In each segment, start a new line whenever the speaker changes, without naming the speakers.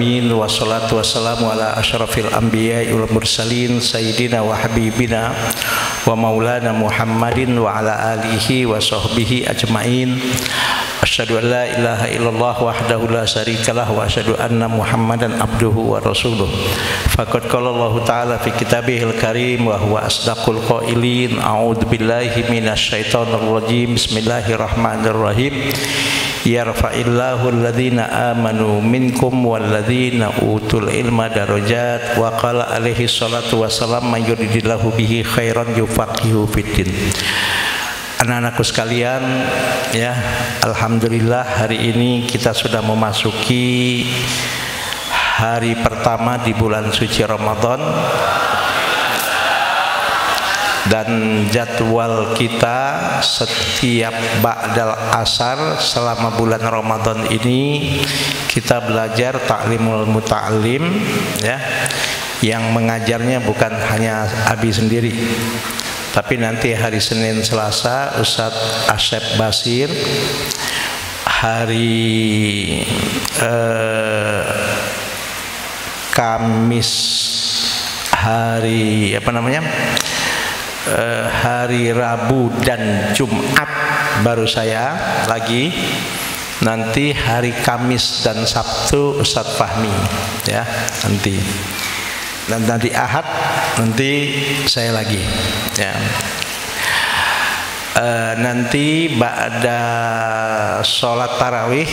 alamin, wassalatu wassalamu ala asyrafil anbiya'i wal mursalin sayyidina wa habibina wa maulana Muhammadin wa ala alihi wa sahbihi ajmain. Asyhadu an la ilaha illallah wahdahu la syarikalah wa asyhadu anna Muhammadan abduhu wa rasuluh. Faqad qala Allah ta'ala fi kitabihil karim wa huwa asdaqul qailin. A'udzu billahi minasy syaithanir rajim. Bismillahirrahmanirrahim. Yarfa'illahu alladhina amanu minkum walladzina utul ilma darajat wa qala alaihi salatu wassalam man yuridillahu bihi khairan yufaqihu fiddin. Anak-anakku sekalian, ya, alhamdulillah hari ini kita sudah memasuki hari pertama di bulan suci Ramadan. Dan jadwal kita setiap ba'dal asar selama bulan Ramadan ini kita belajar ta'limul muta'allim, ya. Yang mengajarnya bukan hanya Abi sendiri, tapi nanti hari Senin Selasa Ustadz Asep Basir, hari Kamis, hari hari Rabu dan Jumat baru saya lagi. Nanti hari Kamis dan Sabtu Ustadz Fahmi, ya, nanti. Dan nanti Ahad nanti saya lagi, ya. Nanti ba'da sholat tarawih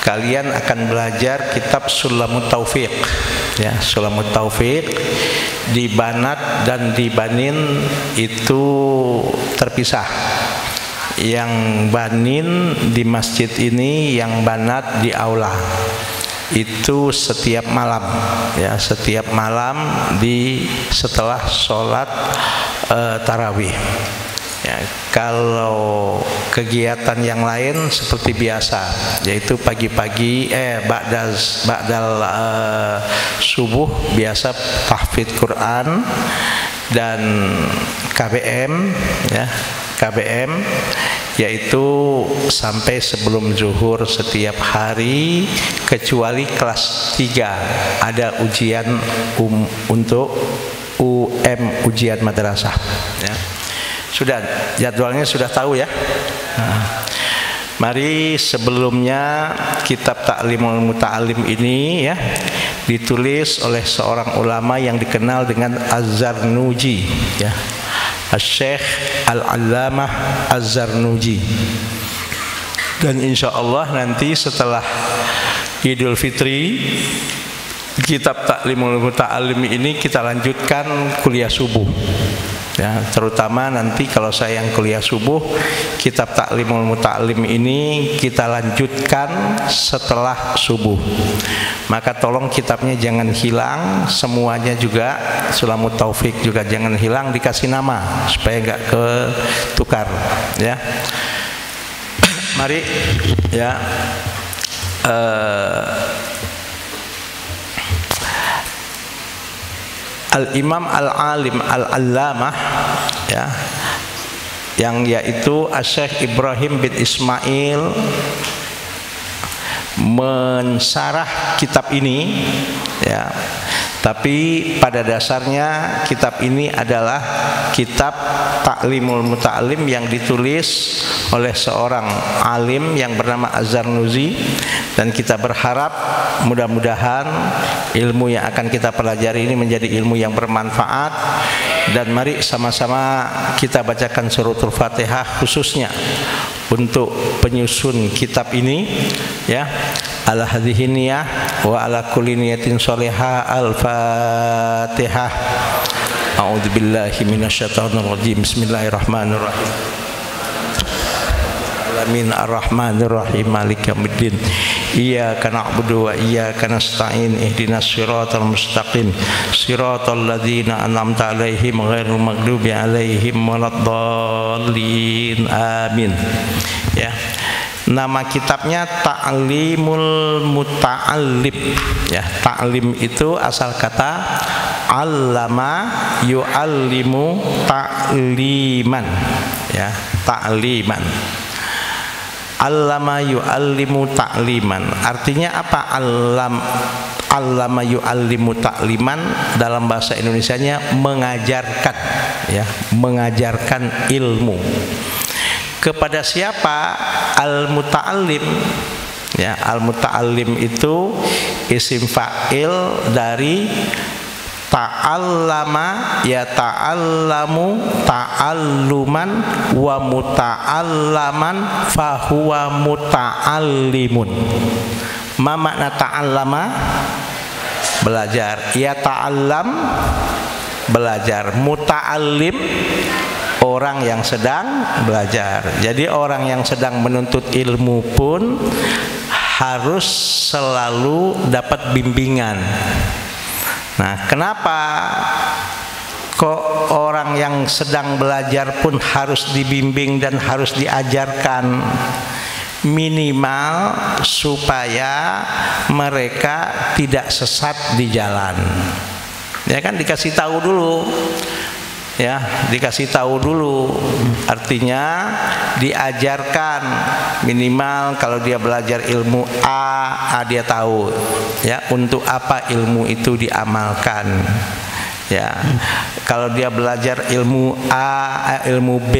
kalian akan belajar kitab Sulamut Taufiq, ya. Sulamut Taufiq di Banat dan di Banin itu terpisah. Yang Banin di masjid ini, yang Banat di aula. Itu setiap malam, ya, setiap malam setelah sholat tarawih. Ya, kalau kegiatan yang lain seperti biasa, yaitu pagi-pagi ba'dal subuh biasa tahfidz Quran dan KBM, ya, KBM, yaitu sampai sebelum zuhur setiap hari kecuali kelas 3 ada ujian untuk ujian madrasah, ya. Sudah, jadwalnya sudah tahu, ya. Mari sebelumnya kitab Ta'limul Muta'allim ini, ya, ditulis oleh seorang ulama yang dikenal dengan Az-Zarnuji, ya. Syekh Al-Allamah Az-Zarnuji. Dan insya Allah nanti setelah Idul Fitri kitab Ta'limul Muta'allim ini kita lanjutkan kuliah subuh, ya. Terutama nanti kalau saya yang kuliah subuh, kitab Ta'limul Muta'allim ini kita lanjutkan setelah subuh. Maka tolong kitabnya jangan hilang, semuanya juga Sulamut Taufik juga jangan hilang, dikasih nama supaya enggak ketukar, ya. Mari, ya. Al-Imam Al-Alim Al-Allamah, ya, yang yaitu Syekh Ibrahim bin Ismail mensarah kitab ini, ya. Tapi pada dasarnya kitab ini adalah kitab Ta'limul Muta'allim yang ditulis oleh seorang alim yang bernama Az-Zarnuji, dan kita berharap mudah-mudahan ilmu yang akan kita pelajari ini menjadi ilmu yang bermanfaat. Dan mari sama-sama kita bacakan suratul Fatihah khususnya untuk penyusun kitab ini, ya. Ala hadhihi niyah wa ala kulli niyatin sholihah. Al-Fatihah. A'udzu billahi minasyaitonir rajim. Bismillahirrahmanirrahim. Alamin arrahmanir rahim maliki yaumiddin. Iyyaka na'budu wa iyyaka nasta'in. Ihdinas siratal mustaqim. Siratal ladzina an'amta 'alaihim ghairil maghdubi 'alaihim waladdallin. Amin. Ya. Nama kitabnya Ta'limul Muta'allim, ya. Ta'lim itu asal kata allama yu'allimu ta'liman, ya, ta'liman. allama yu'allimu ta'liman. Artinya apa? Allama yu'allimu ta'liman dalam bahasa Indonesianya mengajarkan, ya, mengajarkan ilmu. Kepada siapa? Al-muta'allim. Ya, al-muta'allim itu isim fa'il dari ta'allama, ya ta'allamu ta'alluman wa muta'allaman fahuwa muta'allimun. Ma makna ta'allama? Belajar. Ya ta'allam, belajar. Muta'allim, orang yang sedang belajar. Jadi orang yang sedang menuntut ilmu pun harus selalu dapat bimbingan. Nah, kenapa kok orang yang sedang belajar pun harus dibimbing dan harus diajarkan? Minimal supaya mereka tidak sesat di jalan. Ya kan, dikasih tahu dulu. Ya, dikasih tahu dulu. Artinya diajarkan, minimal kalau dia belajar ilmu A dia tahu, ya, untuk apa ilmu itu diamalkan. Ya, kalau dia belajar ilmu A, ilmu B,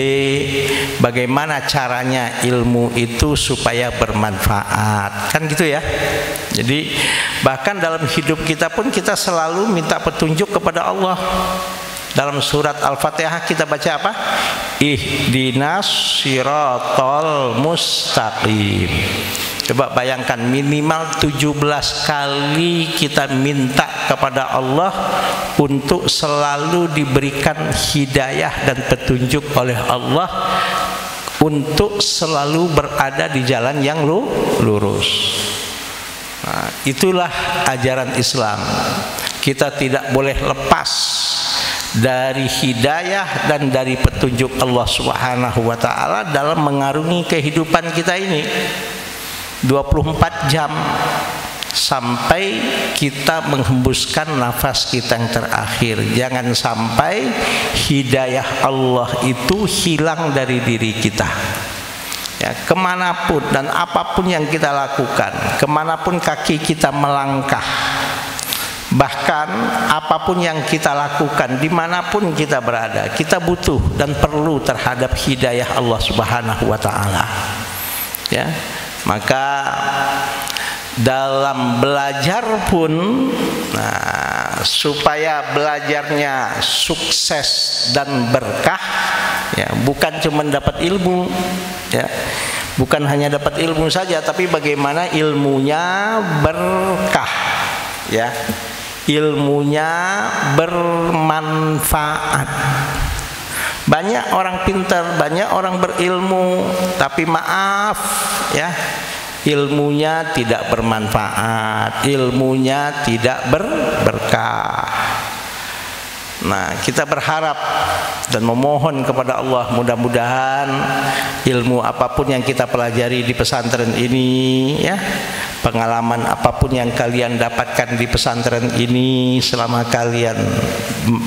bagaimana caranya ilmu itu supaya bermanfaat, kan gitu ya. Jadi bahkan dalam hidup kita pun kita selalu minta petunjuk kepada Allah. Dalam surat Al-Fatihah kita baca apa? Ihdinas siratal mustaqim. Coba bayangkan, minimal 17 kali kita minta kepada Allah untuk selalu diberikan hidayah dan petunjuk oleh Allah untuk selalu berada di jalan yang lurus. Nah, itulah ajaran Islam. Kita tidak boleh lepas dari hidayah dan dari petunjuk Allah Subhanahu wa taala dalam mengarungi kehidupan kita ini 24 jam sampai kita menghembuskan nafas kita yang terakhir. Jangan sampai hidayah Allah itu hilang dari diri kita. Ya, kemanapun dan apapun yang kita lakukan, kemanapun kaki kita melangkah, bahkan apapun yang kita lakukan, dimanapun kita berada, kita butuh dan perlu terhadap hidayah Allah Subhanahu wa taala. Ya, maka dalam belajar pun, nah, supaya belajarnya sukses dan berkah, ya, bukan cuma dapat ilmu, ya, bukan hanya dapat ilmu saja, tapi bagaimana ilmunya berkah, ya, ilmunya bermanfaat. Banyak orang pintar, banyak orang berilmu, tapi maaf, ya, ilmunya tidak bermanfaat, ilmunya tidak berkah. Nah, kita berharap dan memohon kepada Allah, mudah-mudahan ilmu apapun yang kita pelajari di pesantren ini, ya, pengalaman apapun yang kalian dapatkan di pesantren ini selama kalian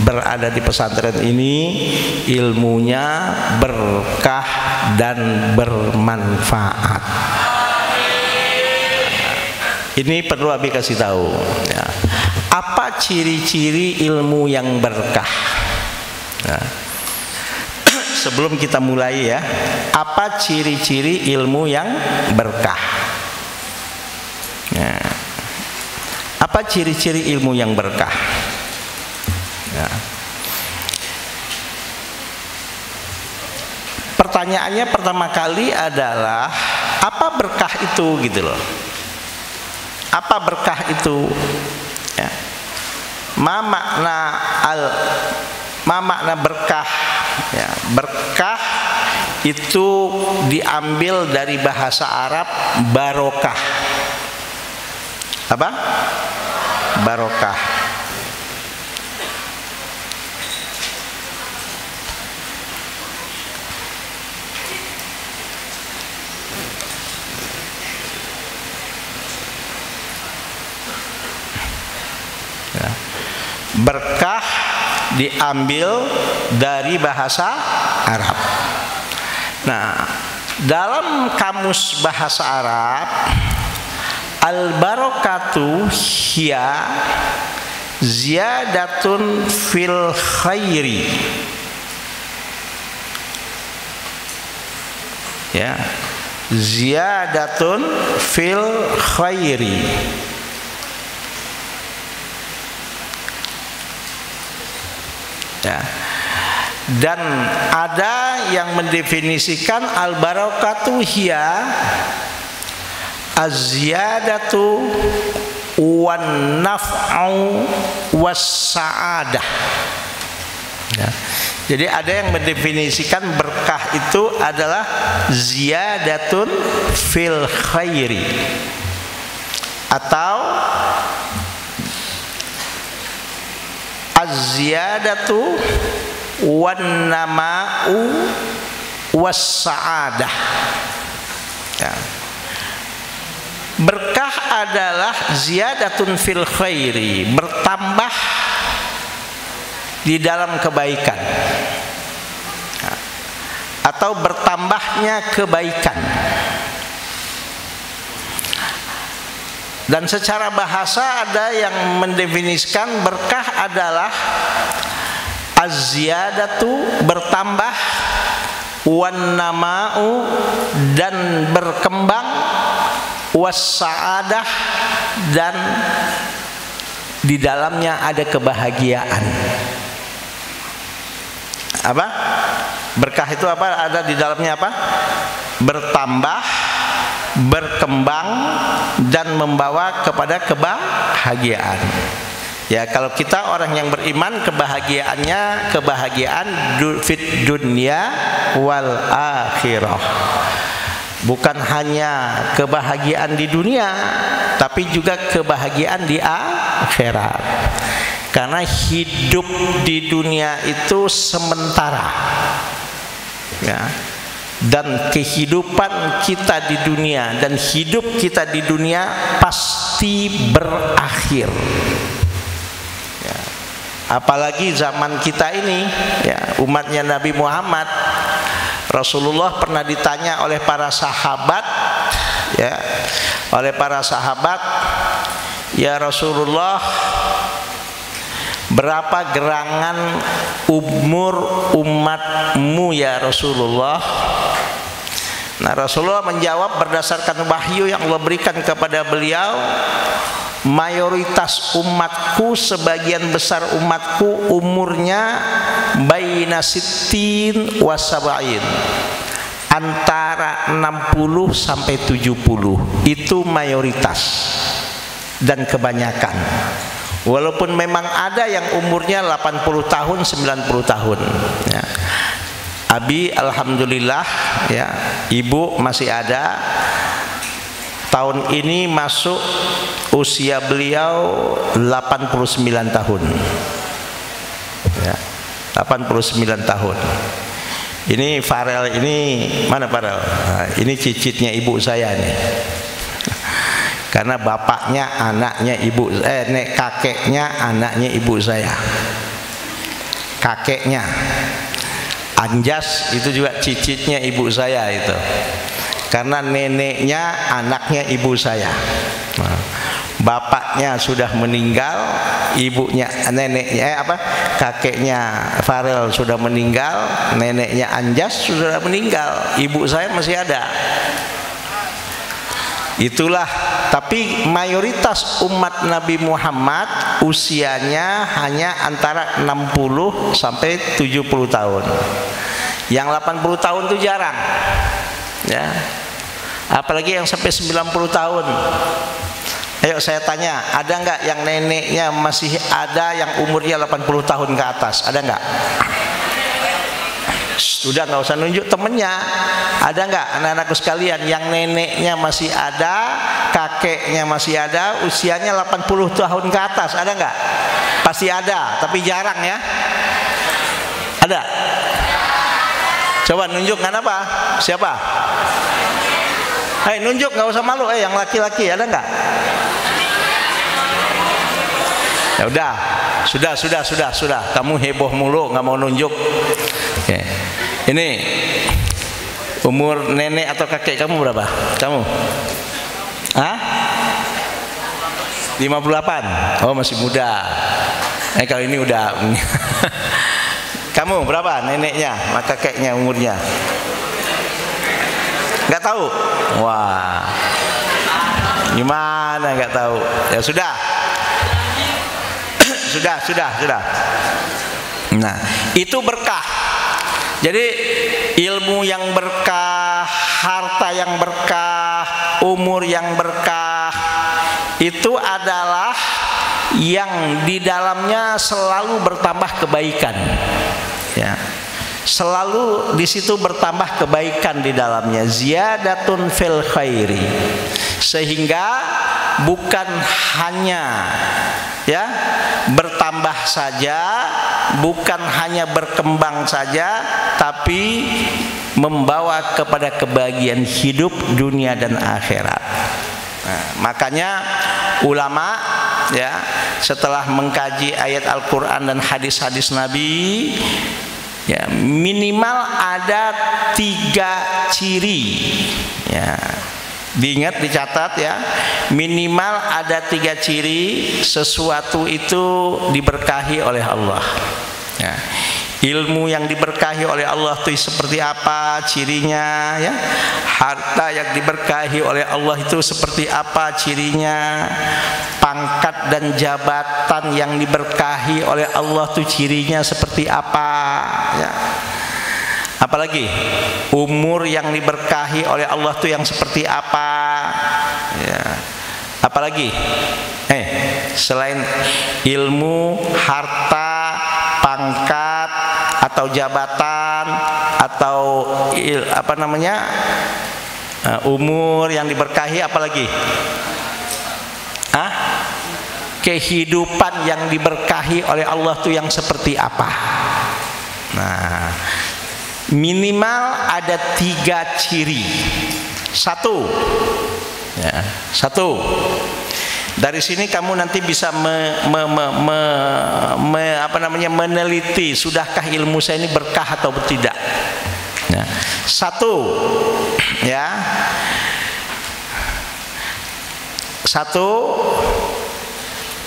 berada di pesantren ini, ilmunya berkah dan bermanfaat. Ini perlu Abi kasih tahu, ya. Apa ciri-ciri ilmu yang berkah? Nah, sebelum kita mulai, ya, apa ciri-ciri ilmu yang berkah? Nah, apa ciri-ciri ilmu yang berkah? Ya. Pertanyaannya pertama kali adalah apa berkah itu, gitu loh. Apa berkah itu? Ya. Ma makna berkah? Ya, berkah itu diambil dari bahasa Arab barokah. Apa? Barokah. Ya. Berkah diambil dari bahasa Arab. Nah, Dalam kamus bahasa Arab, al-barakatu hiya ziyadatun fil khairi. Ya, ziyadatun fil khairi. Ya. Dan ada yang mendefinisikan al-barakatu hiya az-ziyadatu wan naf'u was sa'adah. Ya. Jadi ada yang mendefinisikan berkah itu adalah ziyadatun fil khairi atau az-ziyadatu wan nama'u was sa'adah. Ya. Berkah adalah ziyadatun fil khairi, bertambah di dalam kebaikan, ya, atau bertambahnya kebaikan. Dan secara bahasa ada yang mendefinisikan berkah adalah az-ziyadatu, bertambah, wan nama'u, dan berkembang, was sa'adah, dan di dalamnya ada kebahagiaan. Apa? Berkah itu apa? Ada di dalamnya apa? Bertambah, berkembang, dan membawa kepada kebahagiaan. Ya, kalau kita orang yang beriman, kebahagiaannya kebahagiaan fit dunia wal akhirah. Bukan hanya kebahagiaan di dunia, tapi juga kebahagiaan di akhirat. Karena hidup di dunia itu sementara, ya. Dan kehidupan kita di dunia dan hidup kita di dunia pasti berakhir. Ya. Apalagi zaman kita ini, ya, umatnya Nabi Muhammad. Rasulullah pernah ditanya oleh para sahabat, ya, ya Rasulullah, berapa gerangan umur umatmu ya Rasulullah? Nah, Rasulullah menjawab berdasarkan wahyu yang Allah berikan kepada beliau, mayoritas umatku, sebagian besar umatku umurnya baina sittin wa sab'in, antara 60 sampai 70. Itu mayoritas dan kebanyakan. Walaupun memang ada yang umurnya 80 tahun, 90 tahun, ya. Abi alhamdulillah, ya, ibu masih ada. Tahun ini masuk usia beliau 89 tahun, ya, 89 tahun. Ini Farel ini, mana Farel? Nah, ini cicitnya ibu saya nih. Karena bapaknya anaknya ibu, kakeknya anaknya ibu saya. Kakeknya Anjas itu juga cicitnya ibu saya itu. Karena neneknya anaknya ibu saya. Nah, bapaknya sudah meninggal, ibunya, neneknya kakeknya Farel sudah meninggal, neneknya Anjas sudah meninggal, ibu saya masih ada. Itulah, tapi mayoritas umat Nabi Muhammad usianya hanya antara 60 sampai 70 tahun. Yang 80 tahun itu jarang, ya. Apalagi yang sampai 90 tahun. Ayo saya tanya, ada nggak yang neneknya masih ada yang umurnya 80 tahun ke atas? Ada nggak? Sudah, nggak usah nunjuk temennya. Ada nggak anak-anakku sekalian yang neneknya masih ada, kakeknya masih ada, usianya 80 tahun ke atas? Ada nggak? Pasti ada, tapi jarang, ya. Ada? Coba nunjuk, nggak apa? Siapa? Hei, nunjuk, nggak usah malu. Yang laki-laki ada nggak? Ya udah, sudah. Kamu heboh mulu, nggak mau nunjuk. Oke. Ini Umur nenek atau kakek kamu berapa? Kamu? Hah? 58. Oh, masih muda. Kalau ini udah. Kamu berapa neneknya, maka kakeknya umurnya? Nggak tahu? Wah, gimana nggak tahu? Ya sudah. sudah. Nah, itu berkah. Jadi ilmu yang berkah, harta yang berkah, umur yang berkah, itu adalah yang di dalamnya selalu bertambah kebaikan. Ya. Selalu di situ bertambah kebaikan di dalamnya, ziyadatun fil khairi. Sehingga bukan hanya ya bertambah saja, bukan hanya berkembang saja, tapi membawa kepada kebahagiaan hidup dunia dan akhirat. Nah, makanya ulama ya setelah mengkaji ayat Al-Quran dan hadis-hadis Nabi, ya minimal ada 3 ciri. Ya, diingat, dicatat ya, minimal ada 3 ciri sesuatu itu diberkahi oleh Allah. Ya. Ilmu yang diberkahi oleh Allah itu seperti apa cirinya, ya. Harta yang diberkahi oleh Allah itu seperti apa cirinya. Pangkat dan jabatan yang diberkahi oleh Allah itu cirinya seperti apa, ya. Apalagi umur yang diberkahi oleh Allah itu yang seperti apa, ya. Apalagi selain ilmu, harta, pangkat atau jabatan atau umur yang diberkahi, apalagi kehidupan yang diberkahi oleh Allah itu yang seperti apa. Nah, minimal ada 3 ciri. Satu. Dari sini kamu nanti bisa meneliti, sudahkah ilmu saya ini berkah atau tidak. Ya. Satu,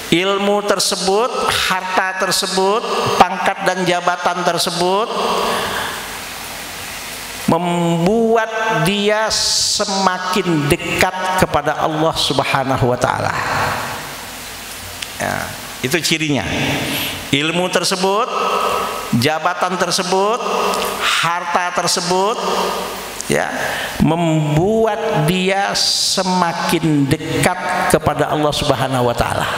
ilmu tersebut, harta tersebut, pangkat dan jabatan tersebut membuat dia semakin dekat kepada Allah Subhanahu wa Ta'ala. Ya, itu cirinya. Ilmu tersebut, jabatan tersebut, harta tersebut, ya, membuat dia semakin dekat kepada Allah Subhanahu wa Ta'ala.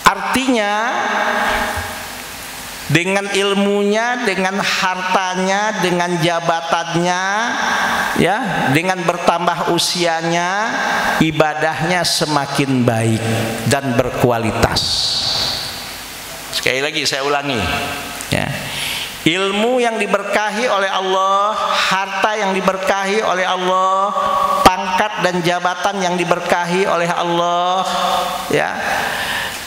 Artinya, dengan ilmunya, dengan hartanya, dengan jabatannya, ya, dengan bertambah usianya, ibadahnya semakin baik dan berkualitas. Sekali lagi saya ulangi, ya. Ilmu yang diberkahi oleh Allah, harta yang diberkahi oleh Allah, pangkat dan jabatan yang diberkahi oleh Allah, ya.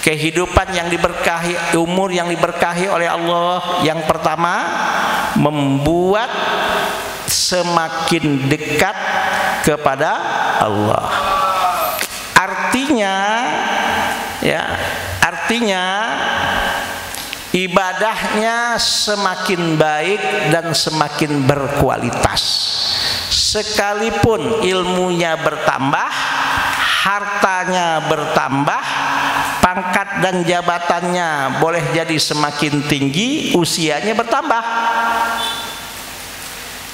Kehidupan yang diberkahi, umur yang diberkahi oleh Allah, yang pertama membuat semakin dekat kepada Allah. Artinya ibadahnya semakin baik dan semakin berkualitas. Sekalipun ilmunya bertambah, hartanya bertambah, pangkat dan jabatannya boleh jadi semakin tinggi, usianya bertambah.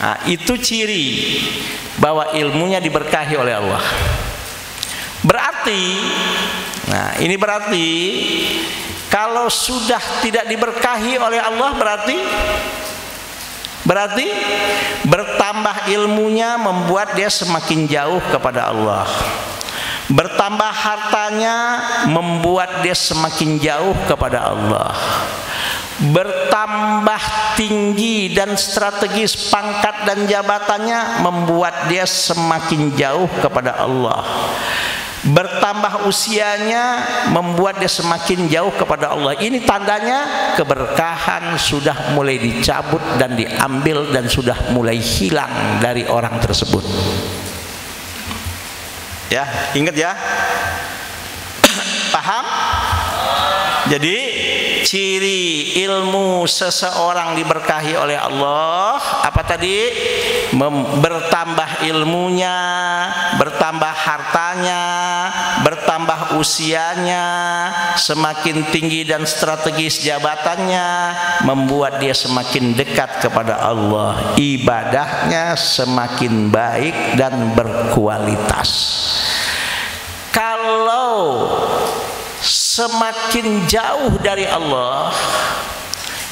Nah, itu ciri bahwa ilmunya diberkahi oleh Allah. Berarti, nah ini berarti kalau sudah tidak diberkahi oleh Allah, berarti bertambah ilmunya membuat dia semakin jauh kepada Allah. Bertambah hartanya membuat dia semakin jauh kepada Allah. Bertambah tinggi dan strategis pangkat dan jabatannya membuat dia semakin jauh kepada Allah. bertambah usianya membuat dia semakin jauh kepada Allah. Ini tandanya keberkahan sudah mulai dicabut dan diambil dan sudah mulai hilang dari orang tersebut. Ya, ingat ya. Paham? Jadi ciri ilmu seseorang diberkahi oleh Allah apa tadi? Bertambah ilmunya, bertambah hartanya, bertambah usianya, semakin tinggi dan strategis jabatannya, membuat dia semakin dekat kepada Allah, ibadahnya semakin baik dan berkualitas. Kalau semakin jauh dari Allah,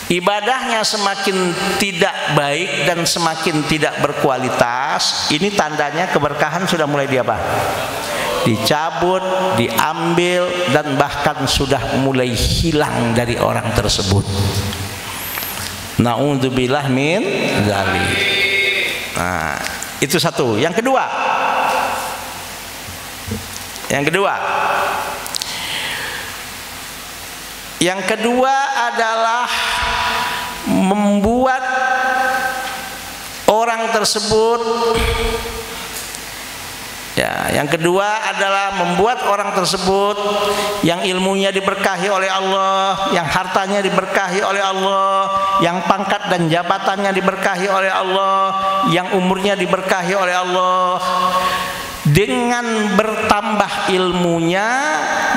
ibadahnya semakin tidak baik dan semakin tidak berkualitas, ini tandanya keberkahan sudah mulai dicabut, diambil, dan bahkan sudah mulai hilang dari orang tersebut. Na'udzubillah min dzalik. Nah, itu satu. Yang kedua adalah membuat orang tersebut yang ilmunya diberkahi oleh Allah, yang hartanya diberkahi oleh Allah, yang pangkat dan jabatannya diberkahi oleh Allah, yang umurnya diberkahi oleh Allah. Dengan bertambah ilmunya,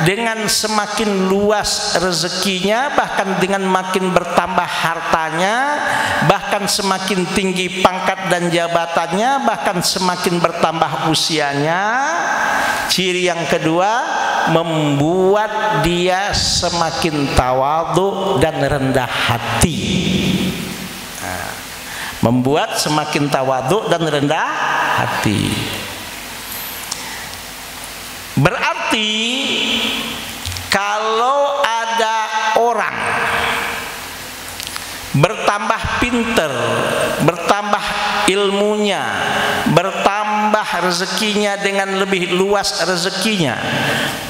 dengan semakin luas rezekinya, bahkan dengan makin bertambah hartanya, bahkan semakin tinggi pangkat dan jabatannya, bahkan semakin bertambah usianya, ciri yang kedua membuat dia semakin tawadhu dan rendah hati. Membuat semakin tawadhu dan rendah hati. Berarti kalau ada orang bertambah pinter, bertambah ilmunya, bertambah rezekinya dengan lebih luas rezekinya,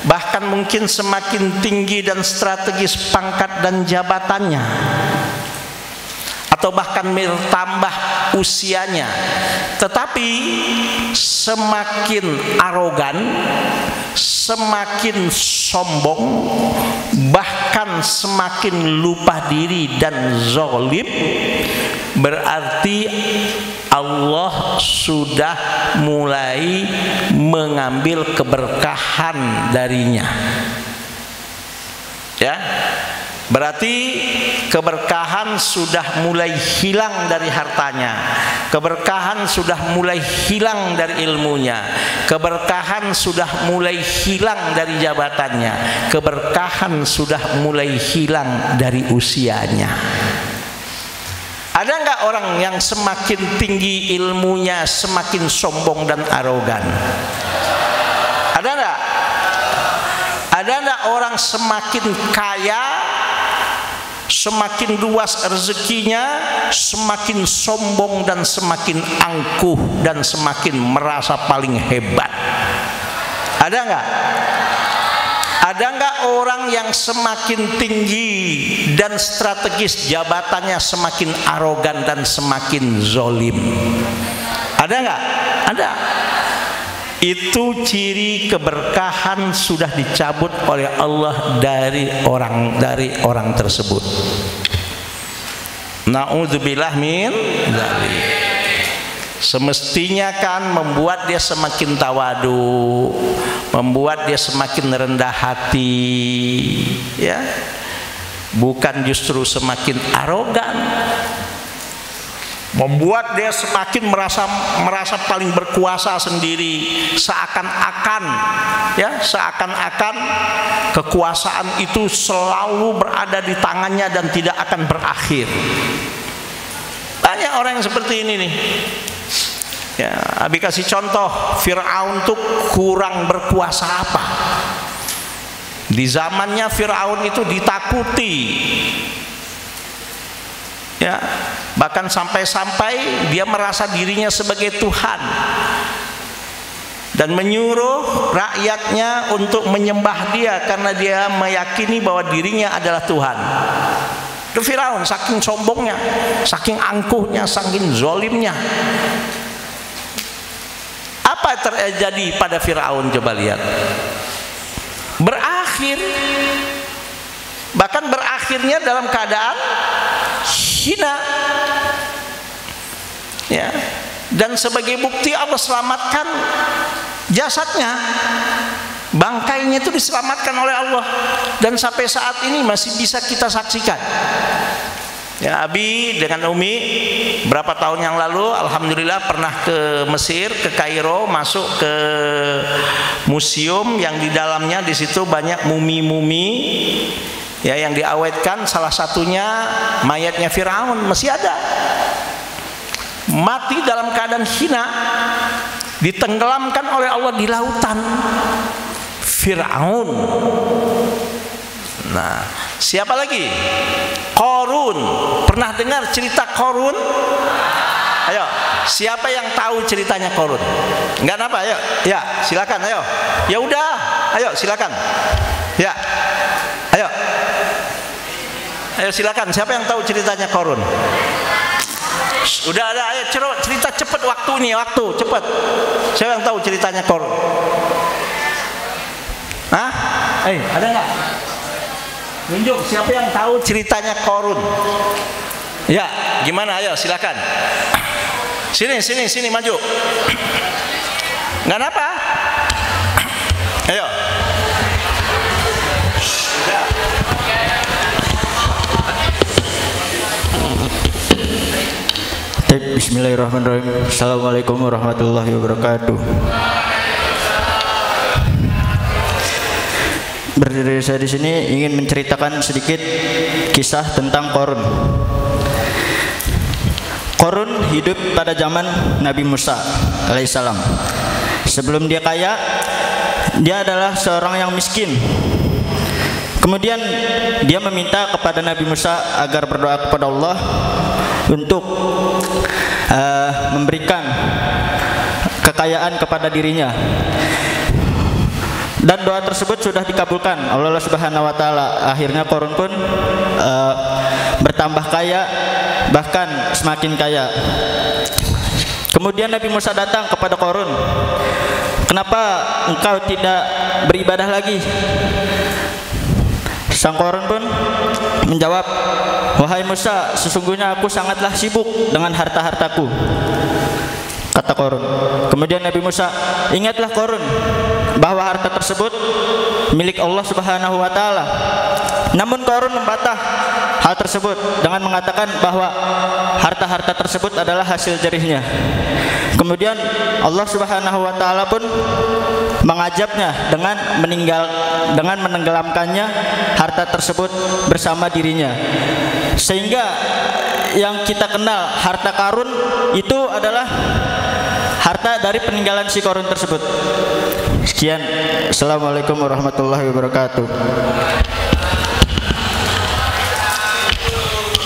bahkan mungkin semakin tinggi dan strategis pangkat dan jabatannya, atau bahkan bertambah usianya, tetapi semakin arogan, semakin sombong, bahkan semakin lupa diri dan zalim, berarti Allah sudah mulai mengambil keberkahan darinya. Ya, berarti keberkahan sudah mulai hilang dari hartanya, keberkahan sudah mulai hilang dari ilmunya, keberkahan sudah mulai hilang dari jabatannya, keberkahan sudah mulai hilang dari usianya. Ada nggak orang yang semakin tinggi ilmunya semakin sombong dan arogan? Ada nggak? Ada nggak orang semakin kaya, semakin luas rezekinya, semakin sombong dan semakin angkuh dan semakin merasa paling hebat? Ada nggak? Ada nggak orang yang semakin tinggi dan strategis jabatannya semakin arogan dan semakin zolim? Ada nggak? Ada. Itu ciri keberkahan sudah dicabut oleh Allah dari orang tersebut. Na'udzubillah min dzalik. Semestinya kan membuat dia semakin tawadu, membuat dia semakin rendah hati, ya, bukan justru semakin arogan, membuat dia semakin merasa paling berkuasa sendiri, seakan-akan kekuasaan itu selalu berada di tangannya dan tidak akan berakhir. Banyak orang yang seperti ini nih. Ya, Abi kasih contoh, Fir'aun tuh kurang berkuasa apa? Di zamannya Fir'aun itu ditakuti. Ya, bahkan sampai-sampai dia merasa dirinya sebagai Tuhan. dan menyuruh rakyatnya untuk menyembah dia karena dia meyakini bahwa dirinya adalah Tuhan. Itu Firaun, saking sombongnya, saking angkuhnya, saking zolimnya. Apa terjadi pada Firaun? Coba lihat. Bahkan berakhirnya dalam keadaan hina. Ya. Dan sebagai bukti Allah selamatkan jasadnya, bangkainya itu diselamatkan oleh Allah, dan sampai saat ini masih bisa kita saksikan. Ya, Abi dengan Umi berapa tahun yang lalu alhamdulillah pernah ke Mesir, ke Kairo, masuk ke museum yang di dalamnya di situ banyak mumi-mumi ya yang diawetkan, salah satunya mayatnya Firaun masih ada. Mati dalam keadaan hina, ditenggelamkan oleh Allah di lautan. Firaun. Nah, siapa lagi? Qarun. Pernah dengar cerita Qarun? Ayo, siapa yang tahu ceritanya Qarun? Enggak apa, ayo. Ya, silakan, ayo. Ya udah, ayo silakan. Ya. Ayo. Ayo silakan, siapa yang tahu ceritanya Qarun? Udah ada, ayo cerita cepat, waktu nih, waktu cepat. Siapa yang tahu ceritanya Qarun? Hah? Ada nggak? Tunjuk siapa yang tahu ceritanya Qarun? Ya, gimana? Ayo silakan. Sini maju. Nggak apa? Ayo.
Bismillahirrahmanirrahim. Assalamualaikum warahmatullahi wabarakatuh. Berdiri saya di sini ingin menceritakan sedikit kisah tentang Qarun. Qarun hidup pada zaman Nabi Musa alaihissalam. Sebelum dia kaya, dia adalah seorang yang miskin. Kemudian dia meminta kepada Nabi Musa agar berdoa kepada Allah untuk memberikan kekayaan kepada dirinya, dan doa tersebut sudah dikabulkan oleh Allah Subhanahu wa taala. Akhirnya Qarun pun bertambah kaya, bahkan semakin kaya. Kemudian Nabi Musa datang kepada Qarun, "Kenapa engkau tidak beribadah lagi?" Sang Qarun pun menjawab, "Wahai Musa, sesungguhnya aku sangatlah sibuk dengan harta-hartaku," kata Qarun. Kemudian Nabi Musa, "Ingatlah Qarun bahwa harta tersebut milik Allah Subhanahu wa taala." Namun Qarun membantah hal tersebut dengan mengatakan bahwa harta-harta tersebut adalah hasil jerihnya. Kemudian Allah Subhanahu wa taala pun mengajabnya dengan menenggelamkannya harta tersebut bersama dirinya. Sehingga yang kita kenal harta Qarun itu adalah harta dari peninggalan si Qarun tersebut. Sekian. Assalamualaikum warahmatullahi wabarakatuh.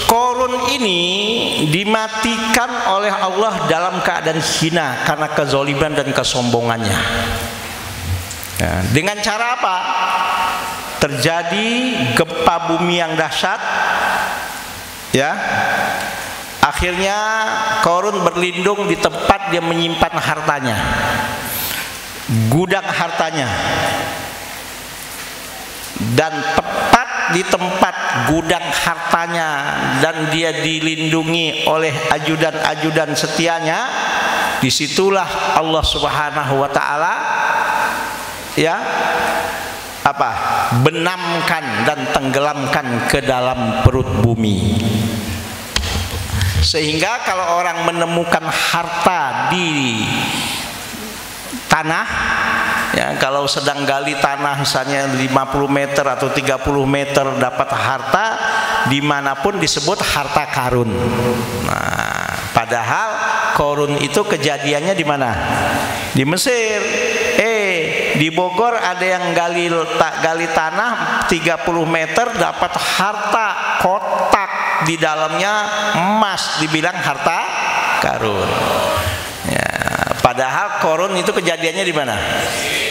Qarun ini dimatikan oleh Allah dalam keadaan hina karena kezaliman dan kesombongannya. Ya, dengan cara apa? Terjadi gempa bumi yang dahsyat. Ya. Akhirnya Qarun berlindung di tempat dia menyimpan hartanya, gudang hartanya. Dan tepat di tempat gudang hartanya dan dia dilindungi oleh ajudan-ajudan setianya, disitulah Allah Subhanahu wa taala benamkan dan tenggelamkan ke dalam perut bumi. Sehingga kalau orang menemukan harta di tanah, ya, kalau sedang gali tanah misalnya 50 meter atau 30 meter dapat harta, dimanapun disebut harta karun. Nah, padahal Qarun itu kejadiannya di mana? Di Mesir. Di Bogor ada yang gali tanah 30 meter dapat harta kotak, di dalamnya emas, dibilang harta karun. Ya, Padahal Qarun itu kejadiannya di mana?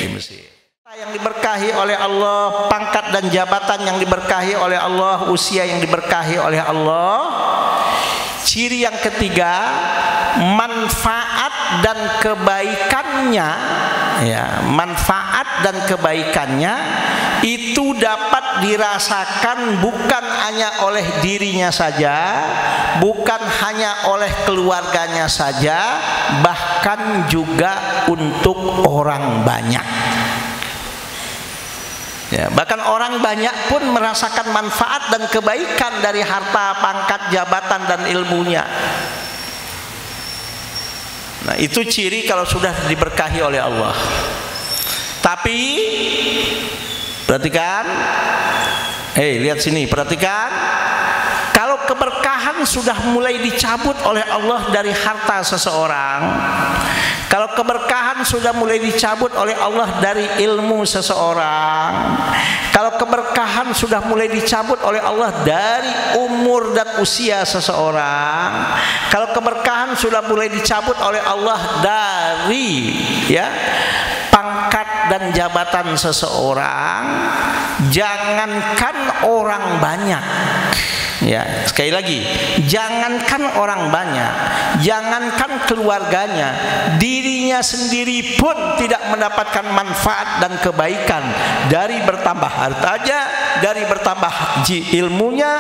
Di Mesir. Yang diberkahi oleh Allah, pangkat dan jabatan yang diberkahi oleh Allah, usia yang diberkahi oleh Allah. Ciri yang ketiga, manfaat dan kebaikannya, ya, manfaat dan kebaikannya itu dapat dirasakan bukan hanya oleh dirinya saja, bukan hanya oleh keluarganya saja, bahkan juga untuk orang banyak. Ya, bahkan orang banyak pun merasakan manfaat dan kebaikan dari harta, pangkat, jabatan dan ilmunya. Nah, itu ciri kalau sudah diberkahi oleh Allah. Tapi perhatikan, lihat sini, perhatikan. Kalau keberkahan sudah mulai dicabut oleh Allah dari harta seseorang, kalau keberkahan sudah mulai dicabut oleh Allah dari ilmu seseorang, kalau keberkahan sudah mulai dicabut oleh Allah dari umur dan usia seseorang, kalau keberkahan sudah mulai dicabut oleh Allah dari, ya, pangkat dan jabatan seseorang, jangankan orang banyak, ya, sekali lagi, jangankan orang banyak, jangankan keluarganya, dirinya sendiri pun tidak mendapatkan manfaat dan kebaikan dari bertambah hartanya, dari bertambah ilmunya,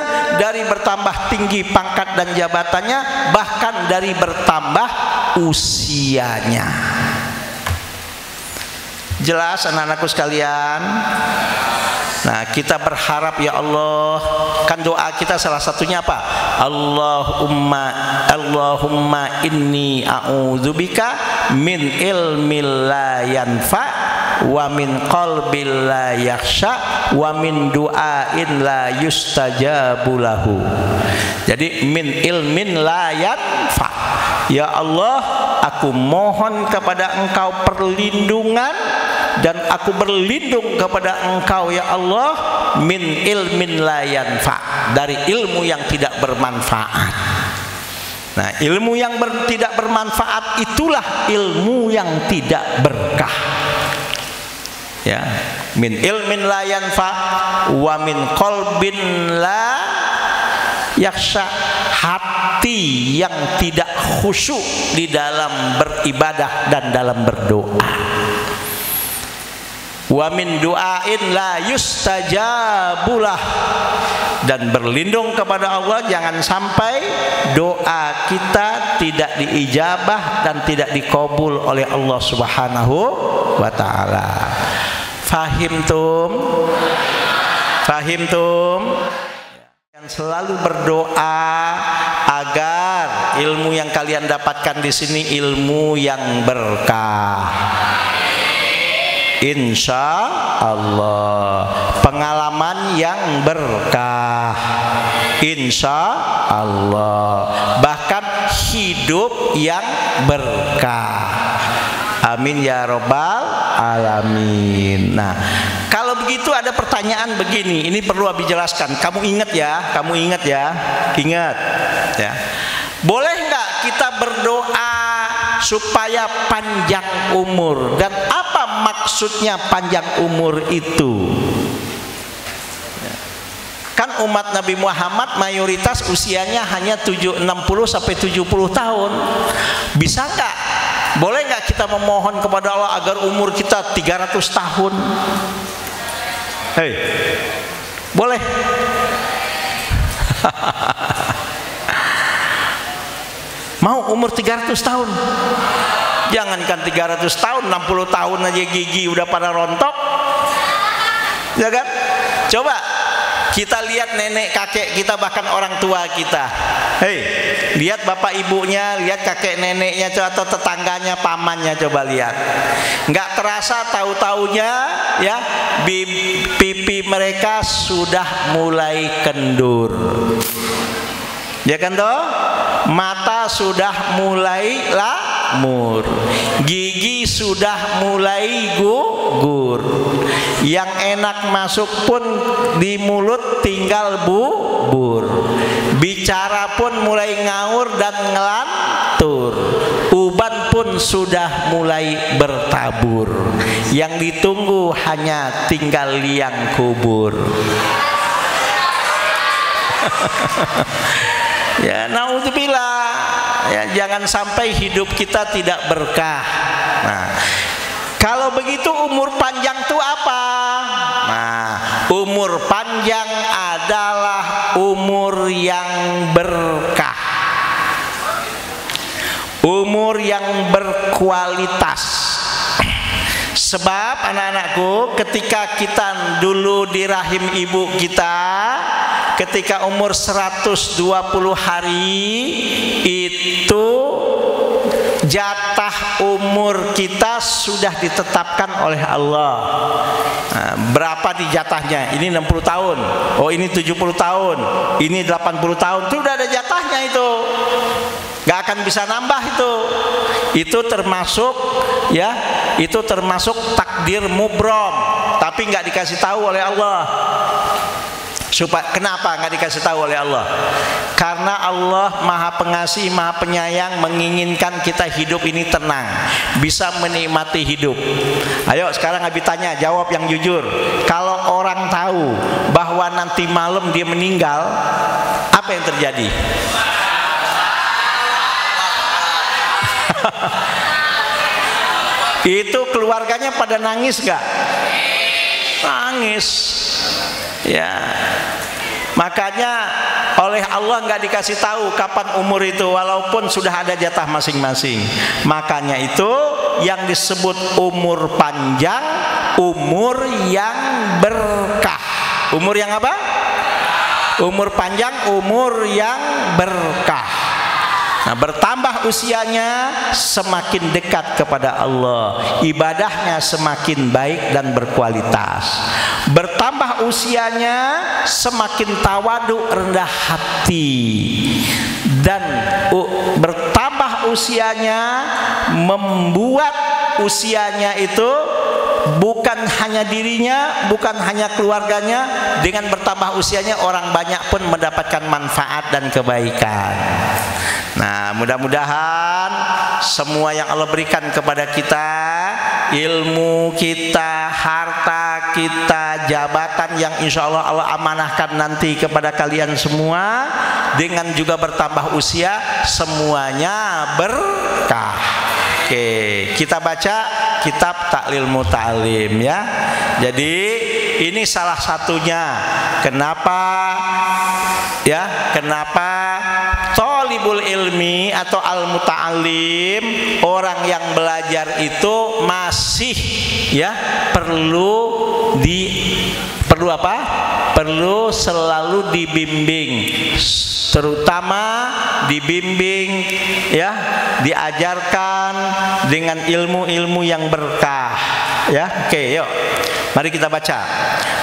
dari bertambah tinggi pangkat dan jabatannya, bahkan dari bertambah usianya. Jelas anak-anakku sekalian? Nah, kita berharap ya Allah, kan doa kita salah satunya apa? Allahumma inni a'udzubika min ilmin la yanfa wa min qalbil la yakhsha wa min du'ain la yustajabu lahu. Jadi min ilmin la yanfa. Ya Allah, aku mohon kepada Engkau perlindungan dan aku berlindung kepada Engkau ya Allah min ilmin la yanfa, dari ilmu yang tidak bermanfaat. Nah, ilmu yang tidak bermanfaat itulah ilmu yang tidak berkah. Ya, min ilmin la yanfa wa min qalbin la yakhsha, hati yang tidak khusyuk di dalam beribadah dan dalam berdoa. Wa min du'ain la yustajabulah, dan berlindung kepada Allah jangan sampai doa kita tidak diijabah dan tidak dikabul oleh Allah Subhanahu wa taala. Fahimtum? Yang selalu berdoa agar ilmu yang kalian dapatkan di sini ilmu yang berkah. Insya Allah, pengalaman yang berkah, insya Allah, bahkan hidup yang berkah. Amin ya robbal alamin. Nah, kalau begitu ada pertanyaan begini, ini perlu Abi jelaskan. Kamu ingat ya, ingat ya. Boleh nggak kita berdoa supaya panjang umur? Dan apa maksudnya panjang umur itu? Kan umat Nabi Muhammad mayoritas usianya hanya 60 sampai 70 tahun. Bisa nggak? Boleh nggak kita memohon kepada Allah agar umur kita 300 tahun? Hei, boleh? Mau umur 300 tahun? Jangankan 300 tahun, 60 tahun aja gigi udah pada rontok, ya kan? Coba kita lihat nenek kakek kita, bahkan orang tua kita. Hei, lihat bapak ibunya, lihat kakek neneknya atau tetangganya, pamannya, coba lihat. Nggak terasa tahu-taunya ya pipi mereka sudah mulai kendur. Ya kan toh? Mata sudah mulai lamur, gigi sudah mulai gugur, yang enak masuk pun di mulut tinggal bubur, bicara pun mulai ngawur dan ngelantur, uban pun pun sudah mulai bertabur. Yang ditunggu hanya tinggal liang kubur. Ya, naudzubillah. Ya, jangan sampai hidup kita tidak berkah. Nah, kalau begitu umur panjang itu apa? Nah, umur panjang adalah umur yang berkah, umur yang berkualitas. Sebab anak-anakku, ketika kita dulu di rahim ibu kita, ketika umur 120 hari, itu jatah umur kita sudah ditetapkan oleh Allah. Nah, berapa di jatahnya? Ini 60 tahun. Oh, ini 70 tahun. Ini 80 tahun. Itu udah ada jatahnya itu. Gak akan bisa nambah itu. Itu termasuk, ya, itu termasuk takdir mubrom, tapi nggak dikasih tahu oleh Allah. Kenapa nggak dikasih tahu oleh Allah? Karena Allah Maha Pengasih, Maha Penyayang, menginginkan kita hidup ini tenang, bisa menikmati hidup. Ayo sekarang Abi tanya, jawab yang jujur. Kalau orang tahu bahwa nanti malam dia meninggal, apa yang terjadi? Itu keluarganya pada nangis gak? Nangis. Ya, makanya oleh Allah nggak dikasih tahu kapan umur itu, walaupun sudah ada jatah masing-masing. Makanya itu yang disebut umur panjang, umur yang berkah. Umur yang apa? Umur panjang, umur yang berkah. Nah, bertambah usianya semakin dekat kepada Allah, ibadahnya semakin baik dan berkualitas. Bertambah usianya semakin tawadu, rendah hati. Dan bertambah usianya membuat usianya itu bukan hanya dirinya, bukan hanya keluarganya. Dengan bertambah usianya orang banyak pun mendapatkan manfaat dan kebaikan. Nah, mudah-mudahan semua yang Allah berikan kepada kita, ilmu kita, harta kita, jabatan yang insya Allah Allah amanahkan nanti kepada kalian semua, dengan juga bertambah usia, semuanya berkah. Oke, kita baca kitab Ta'lil Muta'alim ya. Jadi ini salah satunya kenapa thalibul ilmi atau al-muta'alim, orang yang belajar itu masih ya perlu apa? Perlu selalu dibimbing, terutama dibimbing ya, diajarkan dengan ilmu-ilmu yang berkah ya. Oke, yuk mari kita baca.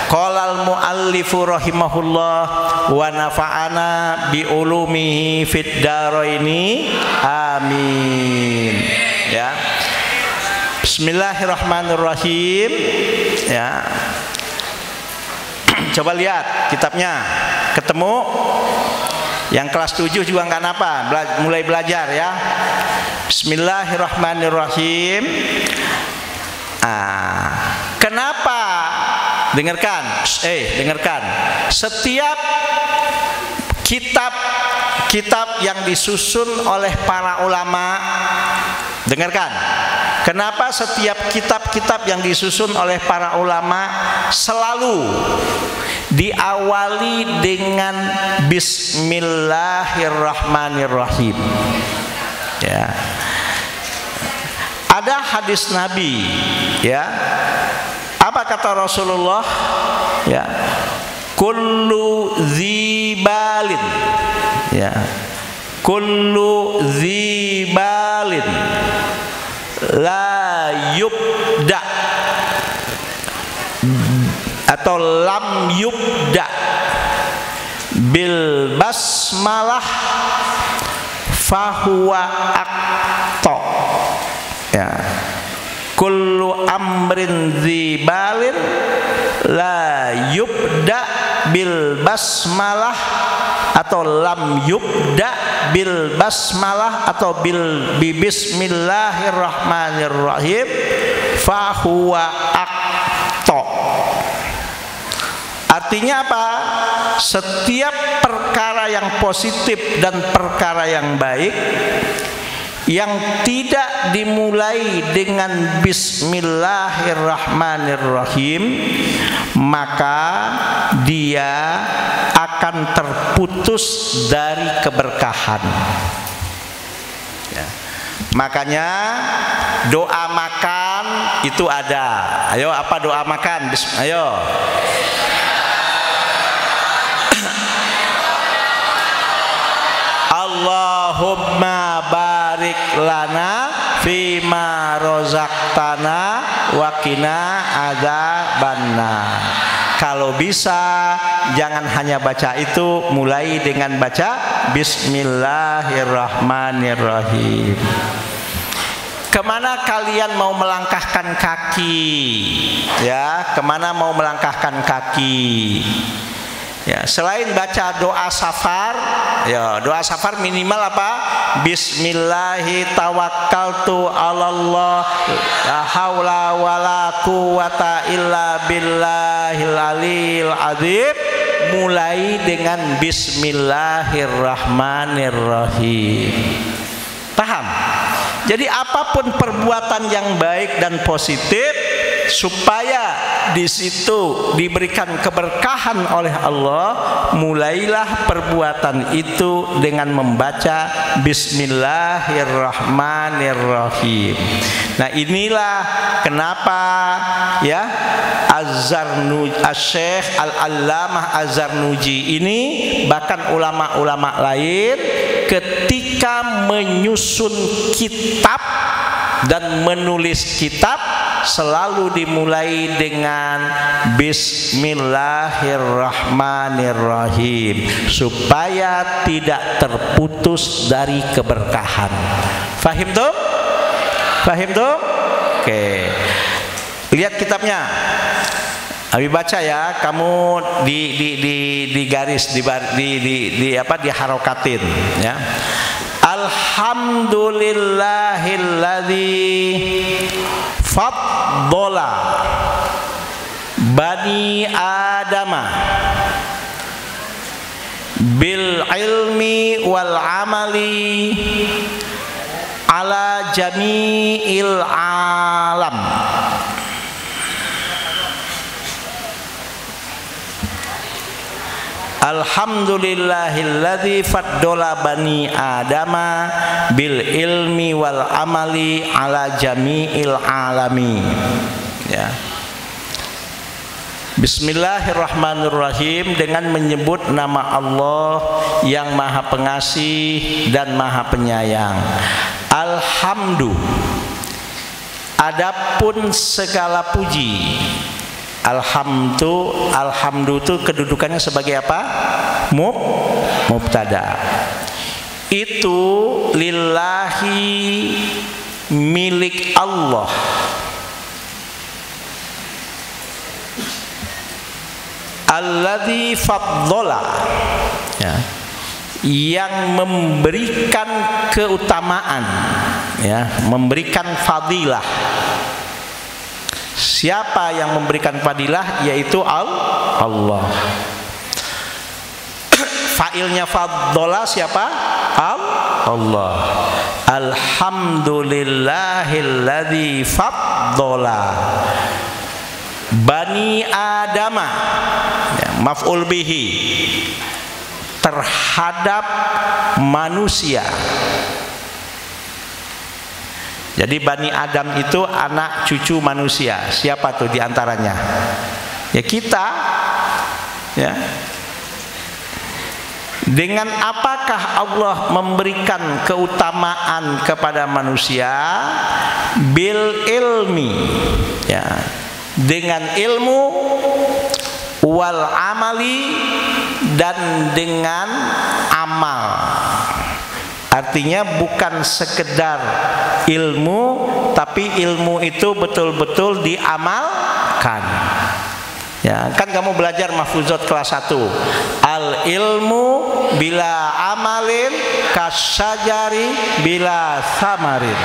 Qalal muallifu rahimahullah wa nafa'ana bi ulumihi fid daraini amin ya. Bismillahirrahmanirrahim ya. Coba lihat kitabnya, ketemu? Yang kelas 7 juga nggak napa, mulai belajar ya. Bismillahirrahmanirrahim. Kenapa? Dengarkan, dengarkan. Setiap kitab yang disusun oleh para ulama, dengarkan. Kenapa setiap kitab-kitab yang disusun oleh para ulama selalu diawali dengan Bismillahirrahmanirrahim ya. Ada hadis Nabi ya. Apa kata Rasulullah ya? Kullu dzibalin ya. Kullu dzibalin la yubda atau lam yubda bil basmalah fahuwa aqta ya. Kullu amrin dzibalin la yubda bil basmalah atau lam yubda bil basmalah atau bismillahirrahmanirrahim fahuwa akto. Artinya apa? Setiap perkara yang positif dan perkara yang baik yang tidak dimulai dengan bismillahirrahmanirrahim, maka dia akan terputus dari keberkahan. Ya. Makanya doa makan itu ada. Ayo, apa doa makan? Ayo. Allahumma barik lana fima rozaqtana wa qina adzabannar. Kalau bisa jangan hanya baca itu, mulai dengan baca bismillahirrahmanirrahim. Kemana kalian mau melangkahkan kaki? Ya, kemana mau melangkahkan kaki? Ya, selain baca doa safar, ya doa safar minimal apa? Bismillahi tawakkaltu 'alallah la haula wala quwata illa billahil aliyil azim. Mulai dengan bismillahirrahmanirrahim. Paham? Jadi apapun perbuatan yang baik dan positif, supaya di situ diberikan keberkahan oleh Allah, mulailah perbuatan itu dengan membaca bismillahirrahmanirrahim. Nah, inilah kenapa ya Syekh Al-Allamah Az-Zarnuji ini, bahkan ulama-ulama lain ketika menyusun kitab dan menulis kitab selalu dimulai dengan bismillahirrahmanirrahim supaya tidak terputus dari keberkahan. Fahim tuh? Fahim tuh? Oke. Lihat kitabnya. Abi baca ya, kamu di garis di apa, diharokatin ya. Alhamdulillahilladzi faddala bani adama bil ilmi wal amali ala jami'il alam. Alhamdulillahilladzi faddala bani adama bil ilmi wal amali ala jami'il alami. Ya. Bismillahirrahmanirrahim, dengan menyebut nama Allah yang Maha Pengasih dan Maha Penyayang. Alhamdu, adapun segala puji. Alhamdu itu kedudukannya sebagai apa? Mubtada. Itu lillahi, milik Allah. Alladzi faddala, ya, yang memberikan keutamaan, ya, memberikan fadilah. Siapa yang memberikan fadilah? Yaitu Allah. Fa'ilnya faddala siapa? Allah. Alhamdulillahilladzi faddala bani adama, ya, maf'ul bihi, terhadap manusia. Jadi Bani Adam itu anak cucu manusia. Siapa tuh diantaranya? Ya kita. Ya. Dengan apakah Allah memberikan keutamaan kepada manusia? Bil ilmi, ya, dengan ilmu, wal amali, dan dengan amal. Artinya bukan sekedar ilmu, tapi ilmu itu betul-betul diamalkan. Ya, kan kamu belajar mahfuzat kelas 1. Al ilmu bila amalin kasyajari bila samarin.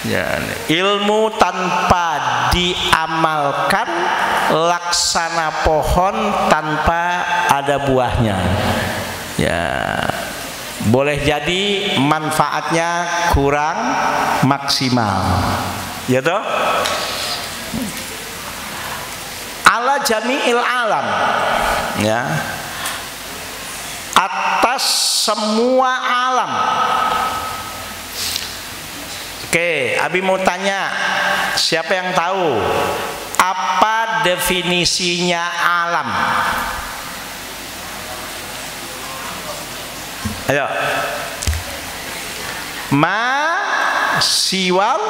Ya, ilmu tanpa diamalkan laksana pohon tanpa ada buahnya. Ya, boleh jadi manfaatnya kurang maksimal. Ya toh? Ala jami'il alam, ya, atas semua alam. Oke, Abi mau tanya, siapa yang tahu apa definisinya alam? Ayo. Ma siwal,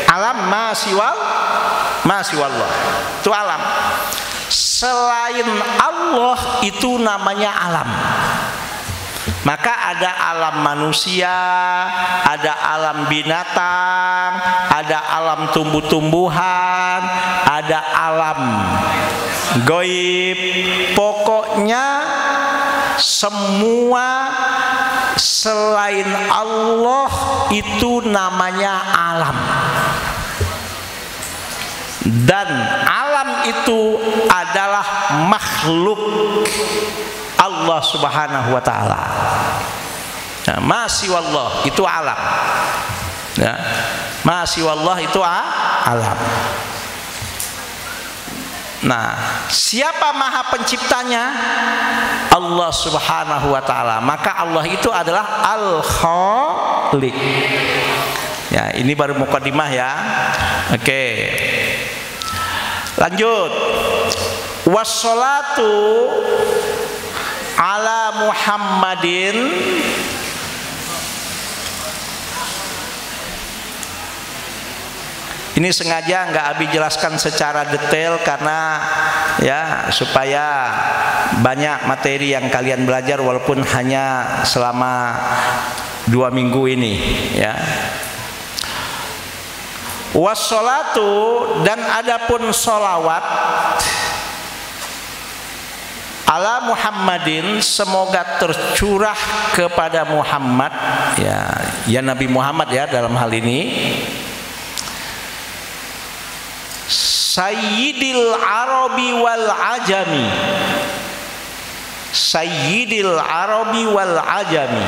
alam ma siwallah, itu alam. Selain Allah itu namanya alam. Maka ada alam manusia, ada alam binatang, ada alam tumbuh-tumbuhan, ada alam goib. Pokoknya semua selain Allah itu namanya alam. Dan alam itu adalah makhluk Allah Subhanahu wa taala. Nah, masiwallah itu alam. Ya. Masiwallah itu alam. Nah, siapa maha penciptanya? Allah Subhanahu wa taala. Maka Allah itu adalah Al-Khaliq. Ya, ini baru mukadimah ya. Oke. Lanjut. Wassalatu ala Muhammadin ini sengaja nggak Abi jelaskan secara detail karena ya supaya banyak materi yang kalian belajar walaupun hanya selama 2 minggu ini ya. Wassalatu dan adapun sholawat ala Muhammadin semoga tercurah kepada Muhammad ya Nabi Muhammad ya dalam hal ini Sayyidil Arabi wal Ajami. Sayyidil Arabi wal Ajami.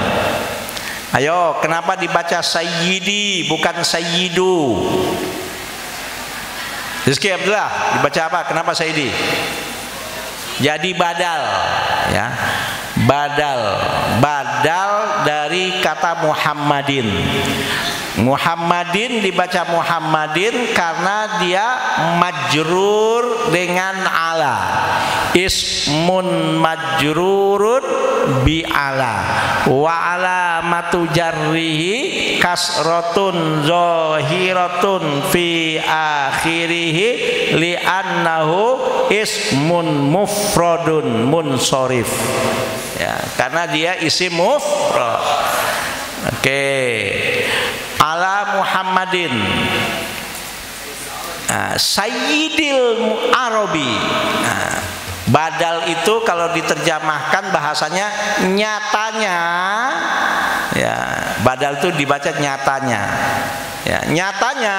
Ayo, kenapa dibaca Sayyidi bukan Sayyidu? Rizky Abdullah dibaca apa? Kenapa Sayyidi? Jadi badal ya. Badal dari kata Muhammadin. Muhammadin dibaca Muhammadin karena dia majrur dengan ala. Ismun majrurun bi ala wa alamatu jarrihi kasratun zahiratun fi akhirih li'annahu ismun mufradun munsharif ya, karena dia isim mufrad. Oke. Ala Muhammadin Sayyidil Arabi. Badal itu kalau diterjemahkan bahasanya nyatanya ya, badal itu dibaca nyatanya ya, nyatanya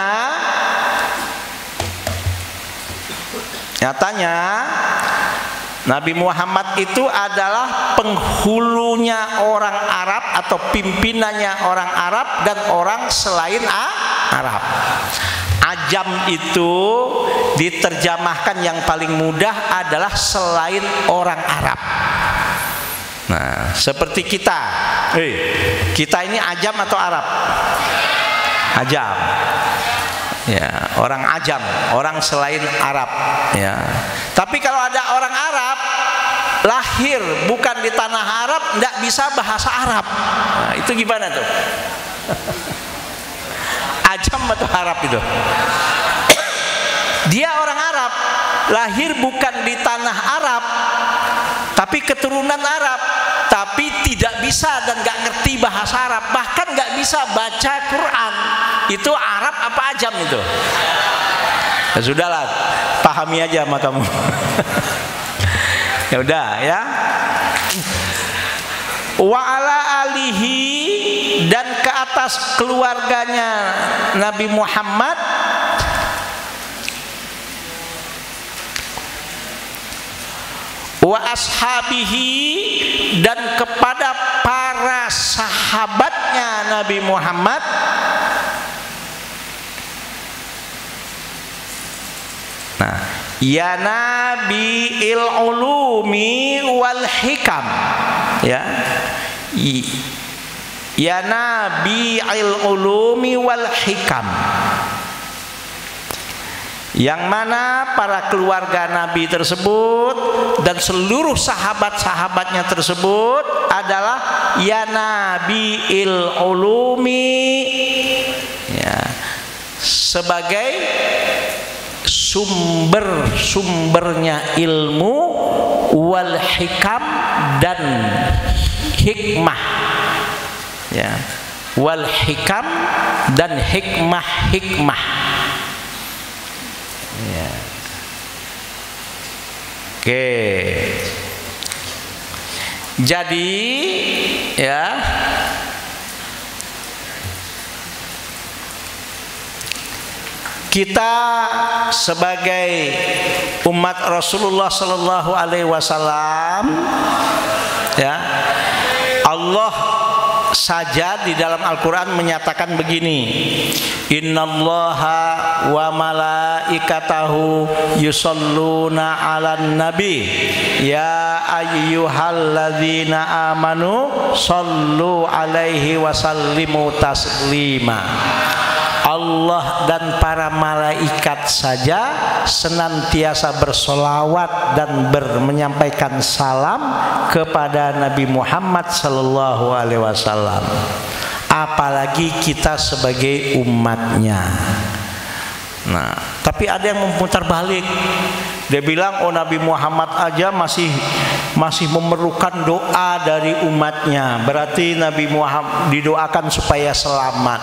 Nabi Muhammad itu adalah penghulunya orang Arab atau pimpinannya orang Arab dan orang selain Arab. Ajam itu diterjemahkan yang paling mudah adalah selain orang Arab. Nah, seperti kita. Kita ini ajam atau Arab? Ajam. Ya, orang ajam, orang selain Arab ya. Tapi kalau ada orang Arab lahir bukan di tanah Arab, tidak bisa bahasa Arab. Nah, itu gimana tuh? Ajam atau Arab itu? Dia orang Arab, lahir bukan di tanah Arab, tapi keturunan Arab, tapi tidak bisa dan gak ngerti bahasa Arab, bahkan gak bisa baca Quran. Itu Arab apa ajam itu? Ya sudahlah, pahami aja sama kamu. Ya udah ya. Wa ala alihi, dan ke atas keluarganya Nabi Muhammad, wa ashabihi, dan kepada para sahabatnya Nabi Muhammad, nah, ya nabiil ulumi wal hikam, ya, ya nabiil ulumi wal hikam, yang mana para keluarga Nabi tersebut dan seluruh sahabat-sahabatnya tersebut adalah ya nabiil ulumi, ya, sebagai sumber-sumbernya ilmu, wal hikam, dan hikmah, ya, wal hikam dan hikmah-hikmah, ya. Oke, jadi ya, kita sebagai umat Rasulullah Sallallahu Alaihi Wasallam, ya, Allah saja di dalam Al-Quran menyatakan begini, innallaha wa malaikatahu yusalluna 'alan nabi ya ayyuhalladzina amanu sallu 'alaihi wa sallimu taslima. Allah dan para malaikat saja senantiasa bersolawat dan menyampaikan salam kepada Nabi Muhammad sallallahu alaihi wasallam. Apalagi kita sebagai umatnya. Nah, tapi ada yang memutar balik. Dia bilang, oh Nabi Muhammad aja masih memerlukan doa dari umatnya. Berarti Nabi Muhammad didoakan supaya selamat.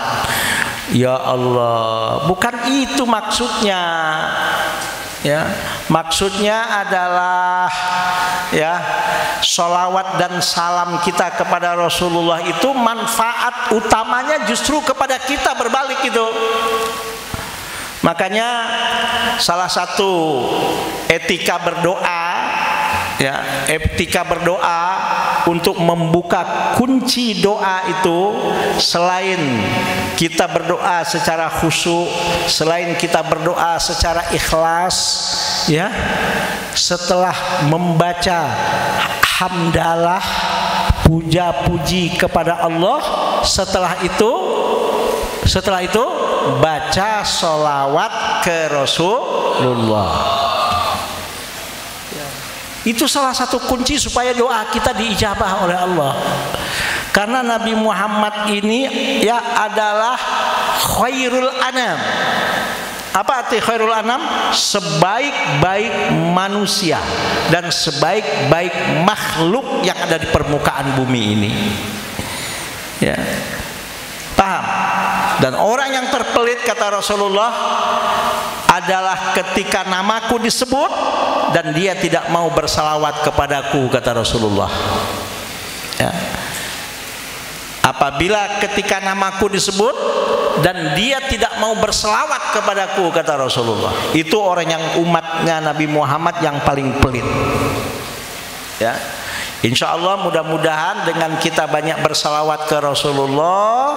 Ya Allah, bukan itu maksudnya. Ya, maksudnya adalah ya, sholawat dan salam kita kepada Rasulullah itu manfaat utamanya justru kepada kita, berbalik itu. Makanya salah satu etika berdoa, ya, etika berdoa untuk membuka kunci doa itu, selain kita berdoa secara khusyuk, selain kita berdoa secara ikhlas, ya, setelah membaca hamdalah, puja-puji kepada Allah, setelah itu baca sholawat ke Rasulullah. Itu salah satu kunci supaya doa kita diijabah oleh Allah. Karena Nabi Muhammad ini ya adalah khairul anam. Apa arti khairul anam? Sebaik-baik manusia dan sebaik-baik makhluk yang ada di permukaan bumi ini. Ya. Paham? Dan orang yang terpelit, kata Rasulullah, adalah ketika namaku disebut dan dia tidak mau bersalawat kepadaku, kata Rasulullah. Ya. Apabila ketika namaku disebut dan dia tidak mau berselawat kepadaku, kata Rasulullah, itu orang yang umatnya Nabi Muhammad yang paling pelit. Ya. Insya Allah mudah-mudahan dengan kita banyak bersalawat ke Rasulullah,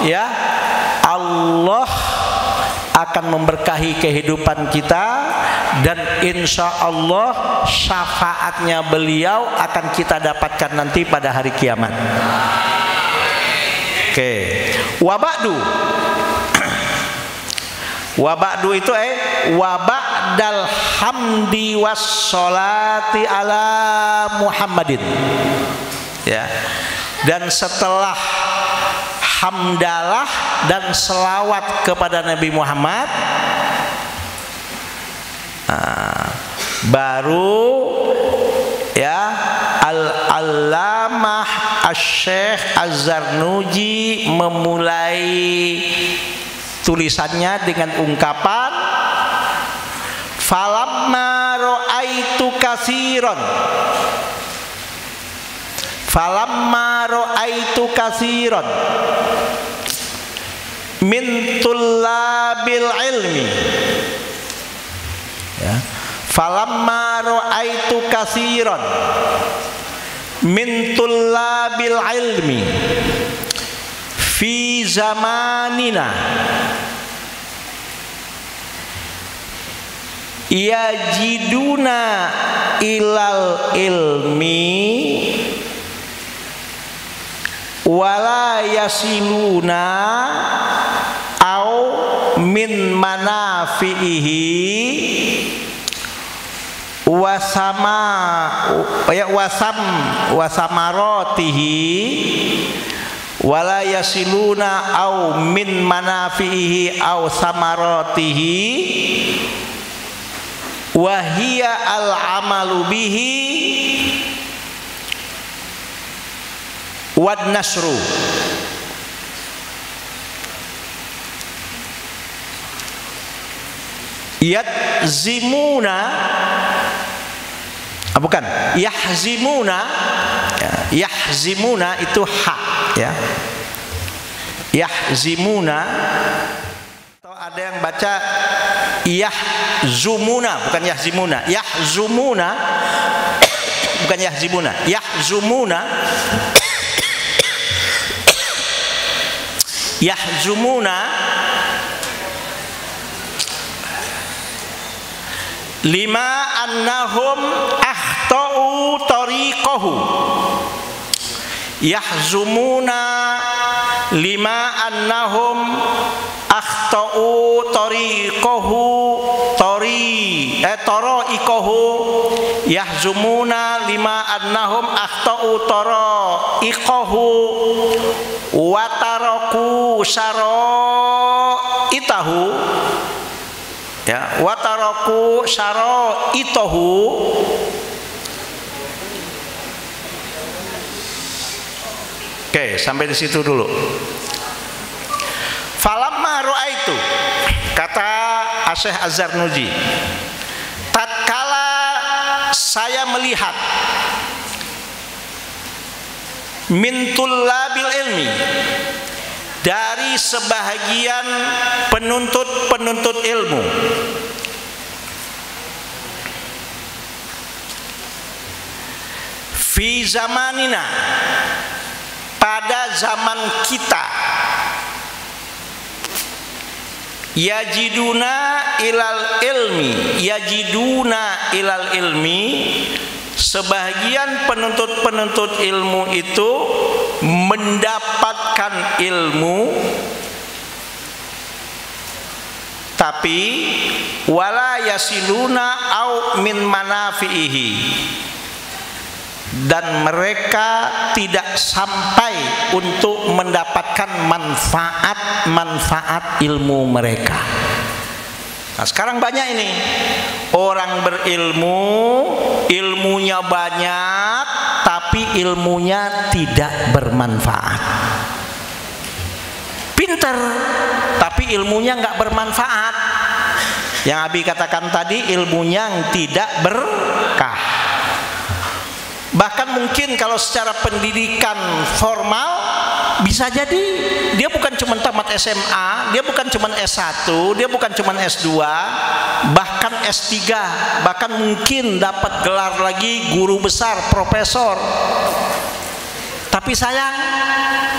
ya, Allah akan memberkahi kehidupan kita, dan insya Allah syafaatnya beliau akan kita dapatkan nanti pada hari kiamat. Oke, waba'du itu waba'dal hamdi was sholati ala Muhammadin, ya, dan setelah hamdalah dan selawat kepada Nabi Muhammad, baru ya Al-Allamah Asy-Syaikh Az-Zarnuji memulai tulisannya dengan ungkapan falamma ra'aitu ra'aitu katsiran falamma ra'aitu katsiran min tullabil ilmi, ya, falamma ra'aitu katsiran min tullabil ilmi fi zamanina yajiduna ilal ilmi wala yasiluna au min manafihi wasamaratihi wala yasiluna au min manafihi au samaratihi wa hiya al amalu bihi wad nasru. Yadzimuna, bukan yahzimuna, ya, yahzimuna itu hak, ya, yahzimuna, atau ada yang baca yahzumuna, bukan yahzimuna, yahzumuna, bukan yahzimuna, yahzumuna, yahzumuna lima annahum akhtau tariqahu, yahzumuna lima annahum akhtau tariqahu tariqahu, yahzumuna lima annahum akhtau tariqahu wa taraku syara'itahu, ya, wataraku syara'itahu. Oke, sampai di situ dulu. Falamma ra'aitu, kata Syekh Az-Zarnuji, tatkala saya melihat min tullabil ilmi, dari sebahagian penuntut ilmu, fi zamanina, pada zaman kita, yajiduna ilal ilmi, yajiduna ilal ilmi, sebahagian penuntut ilmu itu mendapatkan ilmu, tapi wala yasiluna au min manafihi, dan mereka tidak sampai untuk mendapatkan manfaat ilmu mereka. Nah, sekarang banyak ini orang berilmu, ilmunya banyak, tapi ilmunya tidak bermanfaat. Pinter, tapi ilmunya nggak bermanfaat. Yang Abi katakan tadi, ilmunya yang tidak berkah. Bahkan mungkin kalau secara pendidikan formal bisa jadi dia bukan cuma tamat SMA, dia bukan cuma S1, dia bukan cuma S2, bahkan S3, bahkan mungkin dapat gelar lagi guru besar, profesor. Tapi sayang,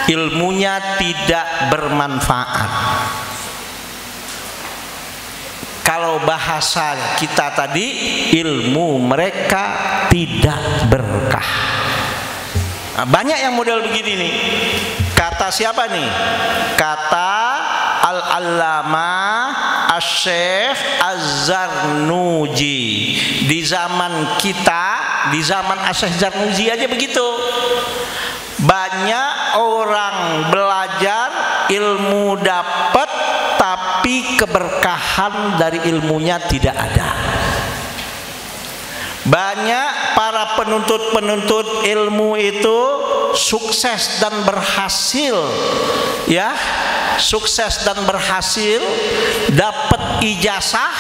ilmunya tidak bermanfaat. Kalau bahasa kita tadi, ilmu mereka tidak berkah. Nah, banyak yang model begini nih. Kata siapa nih? Kata Al-Allamah Asy-Syaikh Az-Zarnuji. Di zaman kita, di zaman Asy-Syaikh Zarnuji aja begitu. Banyak orang belajar, ilmu dapat, tapi keberkahan dari ilmunya tidak ada. Banyak para penuntut ilmu itu sukses dan berhasil, ya, sukses dan berhasil, dapat ijazah,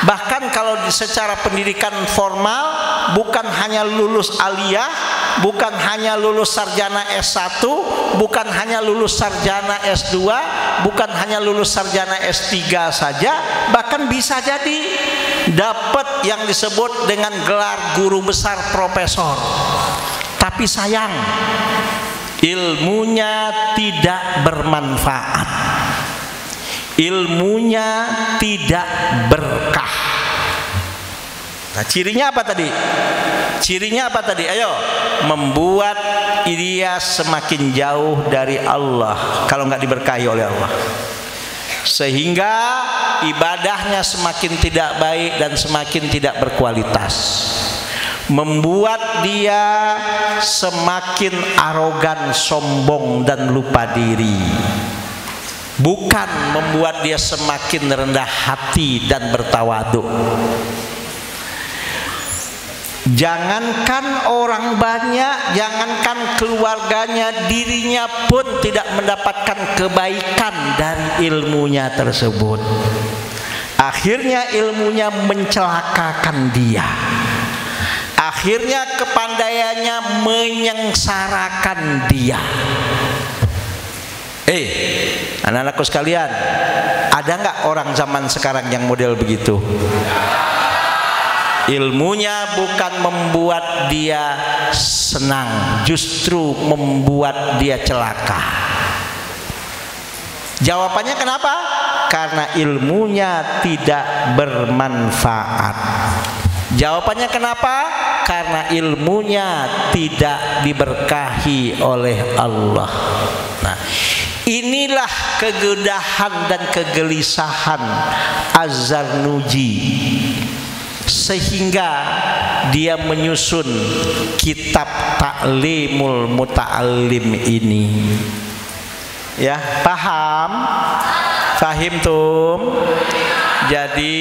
Bahkan kalau secara pendidikan formal, bukan hanya lulus aliyah, bukan hanya lulus sarjana S1, bukan hanya lulus sarjana S2, bukan hanya lulus sarjana S3 saja, bahkan bisa jadi dapat yang disebut dengan gelar guru besar profesor. Tapi sayang, ilmunya tidak bermanfaat, ilmunya tidak berkah. Nah, cirinya apa tadi? Cirinya apa tadi? Ayo, membuat dia semakin jauh dari Allah kalau nggak diberkahi oleh Allah, sehingga ibadahnya semakin tidak baik dan semakin tidak berkualitas. Membuat dia semakin arogan, sombong dan lupa diri, bukan membuat dia semakin rendah hati dan bertawadhu. Jangankan orang banyak, jangankan keluarganya, dirinya pun tidak mendapatkan kebaikan dari ilmunya tersebut. Akhirnya ilmunya mencelakakan dia. Akhirnya kepandaiannya menyengsarakan dia. Anak-anakku sekalian, ada nggak orang zaman sekarang yang model begitu? Ilmunya bukan membuat dia senang, justru membuat dia celaka. Jawabannya kenapa? Karena ilmunya tidak bermanfaat. Jawabannya kenapa? Karena ilmunya tidak diberkahi oleh Allah. Nah, inilah kegedahan dan kegelisahan Az-Zarnuji, sehingga dia menyusun kitab Ta'limul Muta'allim ini. Ya, paham? Fahim tum? Jadi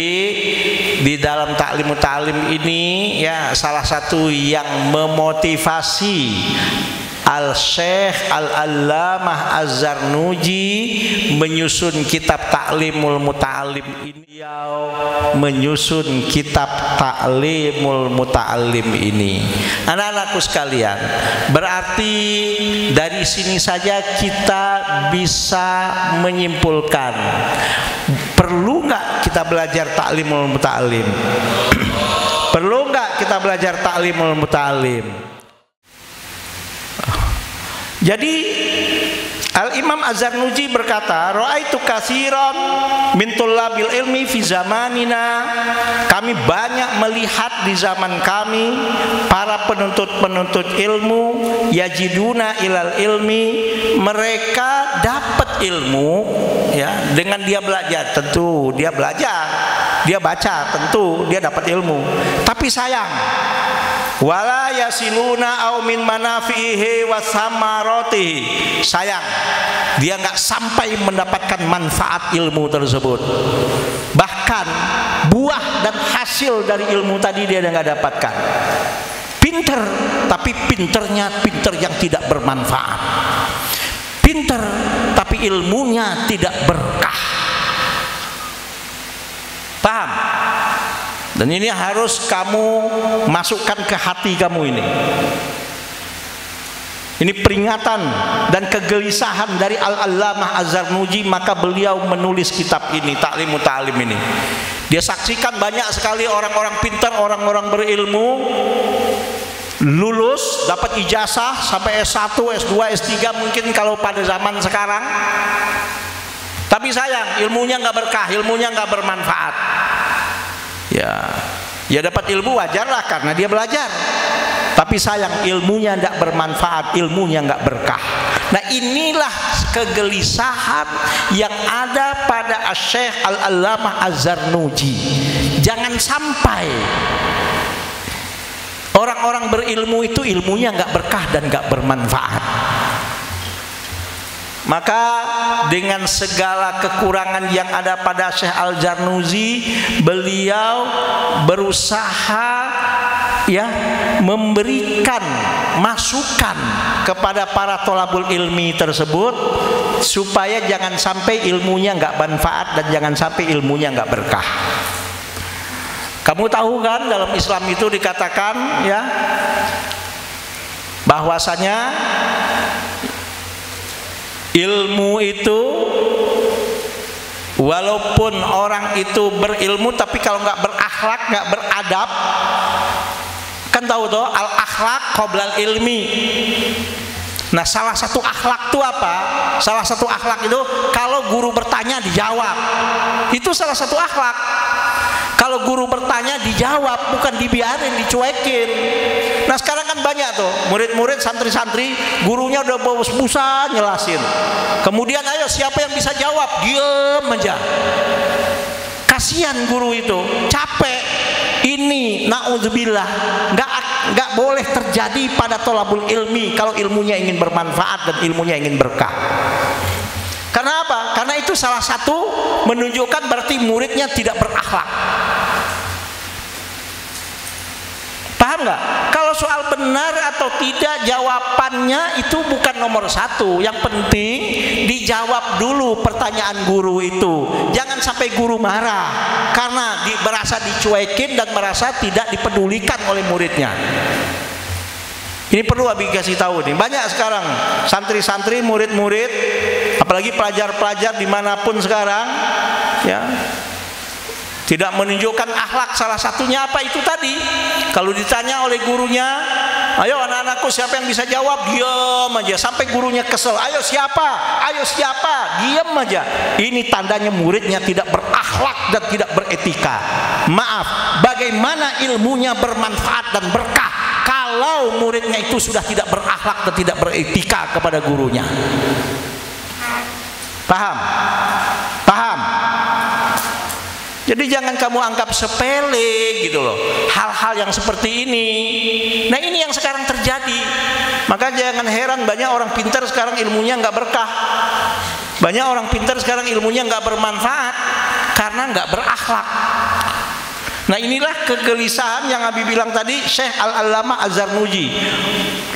di dalam Ta'limul Muta'allim ini ya, salah satu yang memotivasi Al-Syekh Al-Allamah Az-Zarnuji menyusun kitab Ta'limul Muta'allim ini. Beliau menyusun kitab Ta'limul Muta'allim ini. Anak-anakku sekalian, berarti dari sini saja kita bisa menyimpulkan, perlu nggak kita belajar Ta'limul Muta'allim? Perlu nggak kita belajar Ta'limul Muta'allim? Jadi Al-Imam Az-Zarnuji berkata, ra'aitu katsiran min tullabil ilmi fi zamanina. Kami banyak melihat di zaman kami para penuntut-penuntut ilmu, yajiduna ilal ilmi, mereka dapat ilmu ya dengan dia belajar. Tentu dia belajar, dia baca, tentu dia dapat ilmu. Tapi sayang, wala yasiluna au min manafihi wa samaratihi. Sayang, dia nggak sampai mendapatkan manfaat ilmu tersebut. Bahkan buah dan hasil dari ilmu tadi dia nggak dapatkan. Pinter, tapi pinternya pinter yang tidak bermanfaat. Pinter, tapi ilmunya tidak berkah. Paham? Dan ini harus kamu masukkan ke hati kamu ini. Ini peringatan dan kegelisahan dari Al-Allamah Az-Zarnuji, maka beliau menulis kitab ini, Ta'limul Muta'allim ini. Dia saksikan banyak sekali orang-orang pintar, orang-orang berilmu, lulus, dapat ijazah sampai S1, S2, S3 mungkin kalau pada zaman sekarang. Tapi sayang, ilmunya nggak berkah, ilmunya nggak bermanfaat. Ya dapat ilmu wajarlah karena dia belajar. Tapi sayang, ilmunya tidak bermanfaat, ilmunya nggak berkah. Nah, inilah kegelisahan yang ada pada Syekh Al-Allamah Az-Zarnuji. Jangan sampai orang-orang berilmu itu ilmunya nggak berkah dan nggak bermanfaat. Maka dengan segala kekurangan yang ada pada Syekh Al-Zarnuji, beliau berusaha ya memberikan masukan kepada para tholabul ilmi tersebut supaya jangan sampai ilmunya nggak manfaat dan jangan sampai ilmunya nggak berkah. Kamu tahu kan dalam Islam itu dikatakan ya bahwasanya ilmu itu walaupun orang itu berilmu tapi kalau nggak berakhlak, nggak beradab, kan tahu toh al akhlak qoblal ilmi. Nah, salah satu akhlak itu apa? Salah satu akhlak itu kalau guru bertanya dijawab. Itu salah satu akhlak. Kalau guru bertanya dijawab, bukan dibiarin, dicuekin. Nah, sekarang kan banyak tuh murid-murid, santri-santri, gurunya udah bosan nyelasin. Kemudian ayo siapa yang bisa jawab? Diem aja. Kasihan guru itu, capek. Ini naudzubillah nggak boleh terjadi pada tholabul ilmi kalau ilmunya ingin bermanfaat dan ilmunya ingin berkah. Karena apa? Karena itu salah satu menunjukkan berarti muridnya tidak berakhlak. Paham nggak? Kalau soal benar atau tidak jawabannya itu bukan nomor satu. Yang penting dijawab dulu pertanyaan guru itu. Jangan sampai guru marah karena merasa dicuekin dan merasa tidak dipedulikan oleh muridnya. Ini perlu Abi kasih tahu nih. Banyak sekarang santri-santri, murid-murid, apalagi pelajar-pelajar dimanapun sekarang, ya, tidak menunjukkan akhlak. Salah satunya apa? Itu tadi. Kalau ditanya oleh gurunya, ayo anak-anakku siapa yang bisa jawab? Diam aja sampai gurunya kesel. Ayo siapa? Ayo siapa? Diam aja. Ini tandanya muridnya tidak berakhlak dan tidak beretika. Maaf, bagaimana ilmunya bermanfaat dan berkah kalau muridnya itu sudah tidak berakhlak dan tidak beretika kepada gurunya? Paham? Paham? Jadi jangan kamu anggap sepele gitu loh hal-hal yang seperti ini. Nah, ini yang sekarang terjadi. Maka jangan heran banyak orang pintar sekarang ilmunya nggak berkah. Banyak orang pintar sekarang ilmunya nggak bermanfaat karena nggak berakhlak. Nah, inilah kegelisahan yang Abi bilang tadi, Syekh Al-Allamah Az-Zarnuji.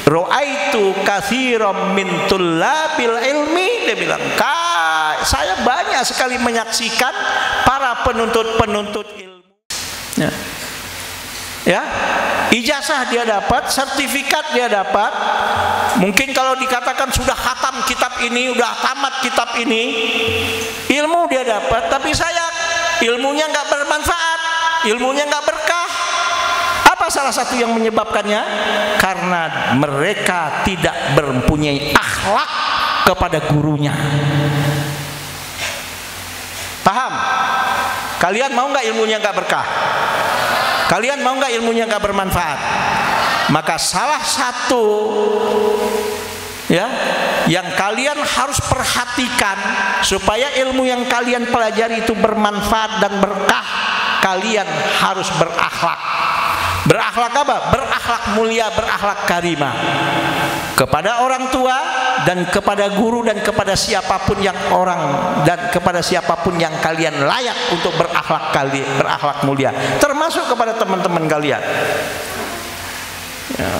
Ra'aitu katsiran min tullabil ilmi, dia bilang, saya banyak sekali menyaksikan para penuntut-penuntut ilmu. Ya, ijazah dia dapat, sertifikat dia dapat. Mungkin kalau dikatakan sudah khatam kitab ini, sudah tamat kitab ini, ilmu dia dapat, tapi saya ilmunya nggak bermanfaat, ilmunya nggak berkah. Apa salah satu yang menyebabkannya? Karena mereka tidak mempunyai akhlak kepada gurunya. Paham? Kalian mau nggak ilmunya nggak berkah? Kalian mau nggak ilmunya nggak bermanfaat? Maka salah satu ya yang kalian harus perhatikan supaya ilmu yang kalian pelajari itu bermanfaat dan berkah, kalian harus berakhlak. Berakhlak apa? Berakhlak mulia, berakhlak karimah kepada orang tua dan kepada guru dan kepada siapapun yang kepada siapapun yang kalian layak untuk berakhlak mulia, termasuk kepada teman-teman kalian. Ya,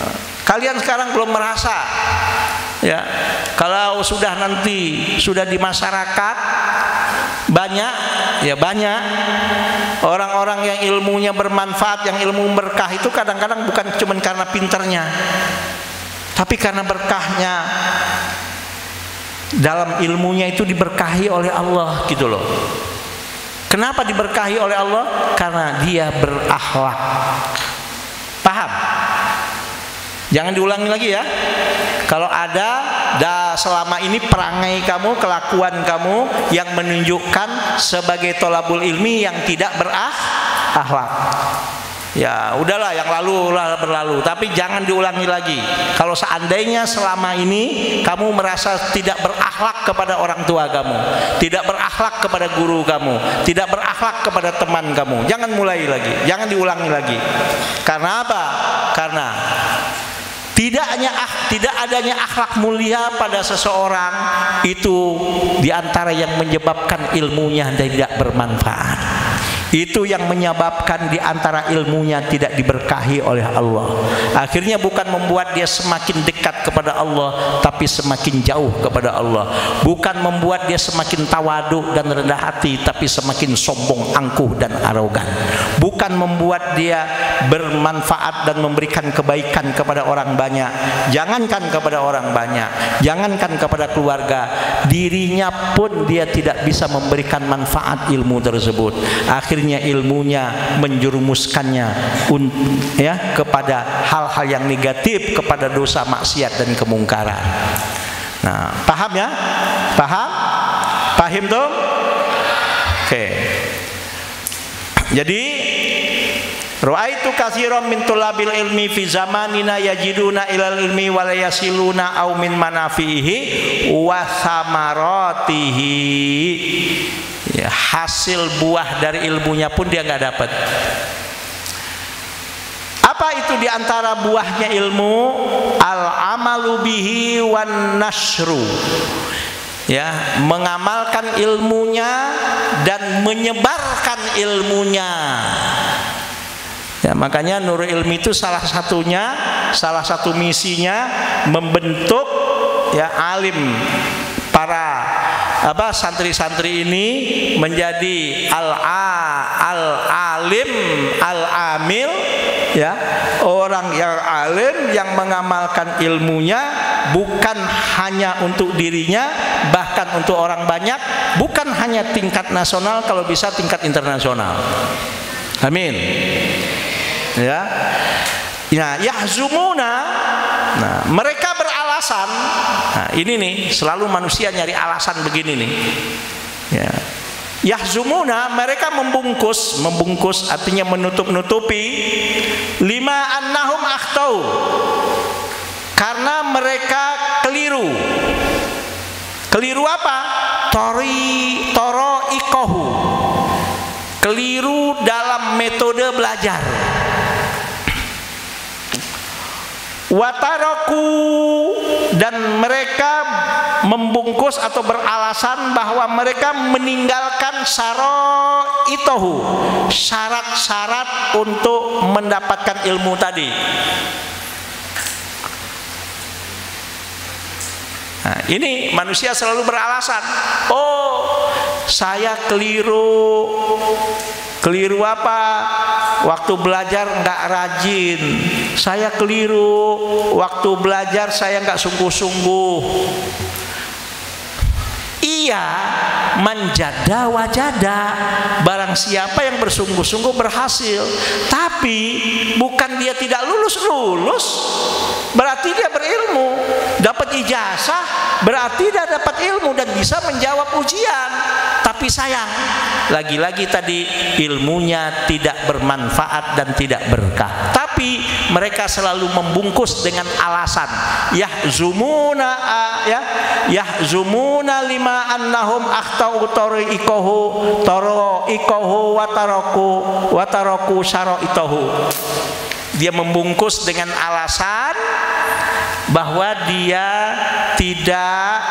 kalian sekarang belum merasa, ya, kalau sudah di masyarakat banyak orang-orang yang ilmunya bermanfaat, yang ilmu berkah itu kadang-kadang bukan cuma karena pinternya, tapi karena berkahnya dalam ilmunya itu diberkahi oleh Allah gitu loh. Kenapa diberkahi oleh Allah? Karena dia berakhlak. Paham? Jangan diulangi lagi ya. Kalau ada selama ini perangai kamu, kelakuan kamu yang menunjukkan sebagai tholabul ilmi yang tidak berakhlak, ya udahlah, yang lalu lah berlalu, tapi jangan diulangi lagi. Kalau seandainya selama ini kamu merasa tidak berakhlak kepada orang tua kamu, tidak berakhlak kepada guru kamu, tidak berakhlak kepada teman kamu, jangan mulai lagi, jangan diulangi lagi. Karena apa? Karena tidak adanya akhlak mulia pada seseorang itu diantara yang menyebabkan ilmunya tidak bermanfaat. Itu yang menyebabkan di antara ilmunya tidak diberkahi oleh Allah. Akhirnya bukan membuat dia semakin dekat kepada Allah, tapi semakin jauh kepada Allah. Bukan membuat dia semakin tawadu dan rendah hati, tapi semakin sombong, angkuh dan arogan. Bukan membuat dia bermanfaat dan memberikan kebaikan kepada orang banyak. Jangankan kepada orang banyak, jangankan kepada keluarga, dirinya pun dia tidak bisa memberikan manfaat ilmu tersebut. Akhirnya ilmunya menjerumuskannya kepada hal-hal yang negatif, kepada dosa, maksiat dan kemungkaran. Nah, paham ya? Paham tuh? Oke. Jadi ra'aitu katsiran min tulabil ilmi fi zamanina yajiduna ilal ilmi wa la yasiluna aw min manafihi wa samaratihi. Ya, hasil buah dari ilmunya pun dia nggak dapat. Apa itu diantara buahnya ilmu? Al-amalu bihi wan nashru. Ya, mengamalkan ilmunya dan menyebarkan ilmunya. Ya, makanya Nurul Ilmi itu salah satu misinya membentuk ya alim, para santri-santri ini menjadi al-alim, al-amil, ya, orang yang alim yang mengamalkan ilmunya bukan hanya untuk dirinya, bahkan untuk orang banyak, bukan hanya tingkat nasional, kalau bisa tingkat internasional. Amin. Ya. Nah, yahzumuna. Nah, mereka beralasan. Nah, ini nih, selalu manusia nyari alasan begini nih. Ya. Yahzumuna, mereka membungkus artinya menutup-nutupi lima annahum akhtau, karena mereka keliru. Keliru apa? Toroikohu, keliru dalam metode belajar. Wataraku, dan mereka membungkus atau beralasan bahwa mereka meninggalkan syaraitohu, syarat-syarat untuk mendapatkan ilmu tadi. Nah, ini manusia selalu beralasan, oh saya keliru. Keliru apa? Waktu belajar nggak rajin. Saya keliru. Waktu belajar saya nggak sungguh-sungguh. Iya, manjada wajada. Barang siapa yang bersungguh-sungguh berhasil. Tapi bukan dia tidak lulus, berarti dia berilmu. Dapat ijazah berarti dia dapat ilmu dan bisa menjawab ujian. Tapi sayang, lagi-lagi tadi ilmunya tidak bermanfaat dan tidak berkah. Tapi mereka selalu membungkus dengan alasan yahzumuna lima annahum akhtau toroikohu wataraku syaraitohu. Dia membungkus dengan alasan bahwa dia tidak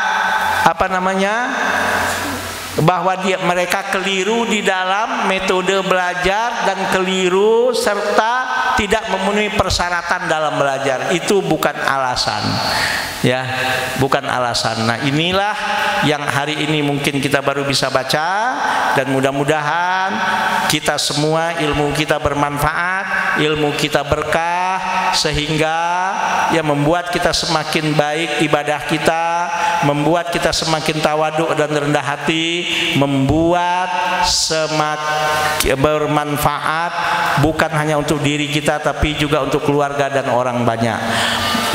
bahwa mereka keliru di dalam metode belajar dan keliru serta tidak memenuhi persyaratan dalam belajar. Itu bukan alasan, ya, bukan alasan. Nah, inilah yang hari ini mungkin kita baru bisa baca, dan mudah-mudahan kita semua ilmu kita bermanfaat, ilmu kita berkah, sehingga ya membuat kita semakin baik ibadah kita, membuat kita semakin tawaduk dan rendah hati, membuat semakin bermanfaat bukan hanya untuk diri kita tapi juga untuk keluarga dan orang banyak.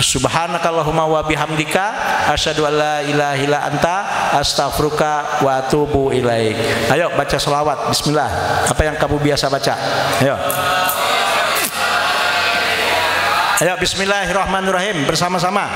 Subhanakallahumma wa bihamdika asyhadu an la ilaha illa anta astaghfiruka wa atubu ilaik. Ayo baca selawat. Bismillah. Apa yang kamu biasa baca? Ayo bismillahirrahmanirrahim bersama-sama.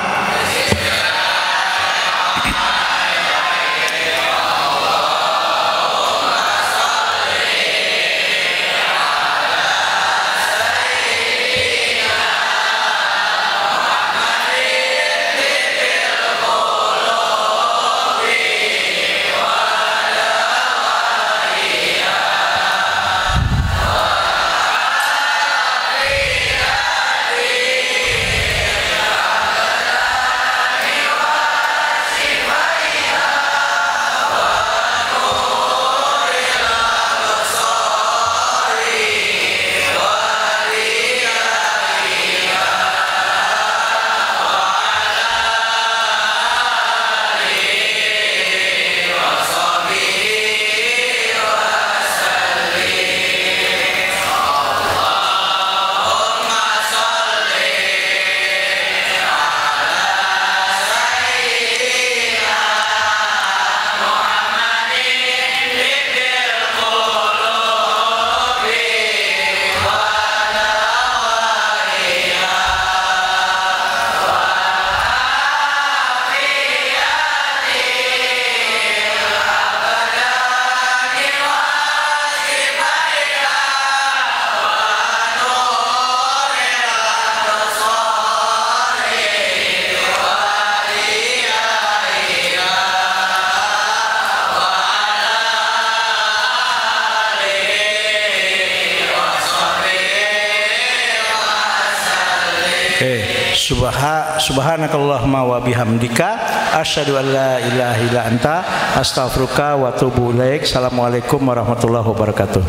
Subhanakallahumma wa bihamdika asyhadu an la ilaha illa anta astaghfiruka wa atubu ilaik. Assalamualaikum warahmatullahi wabarakatuh.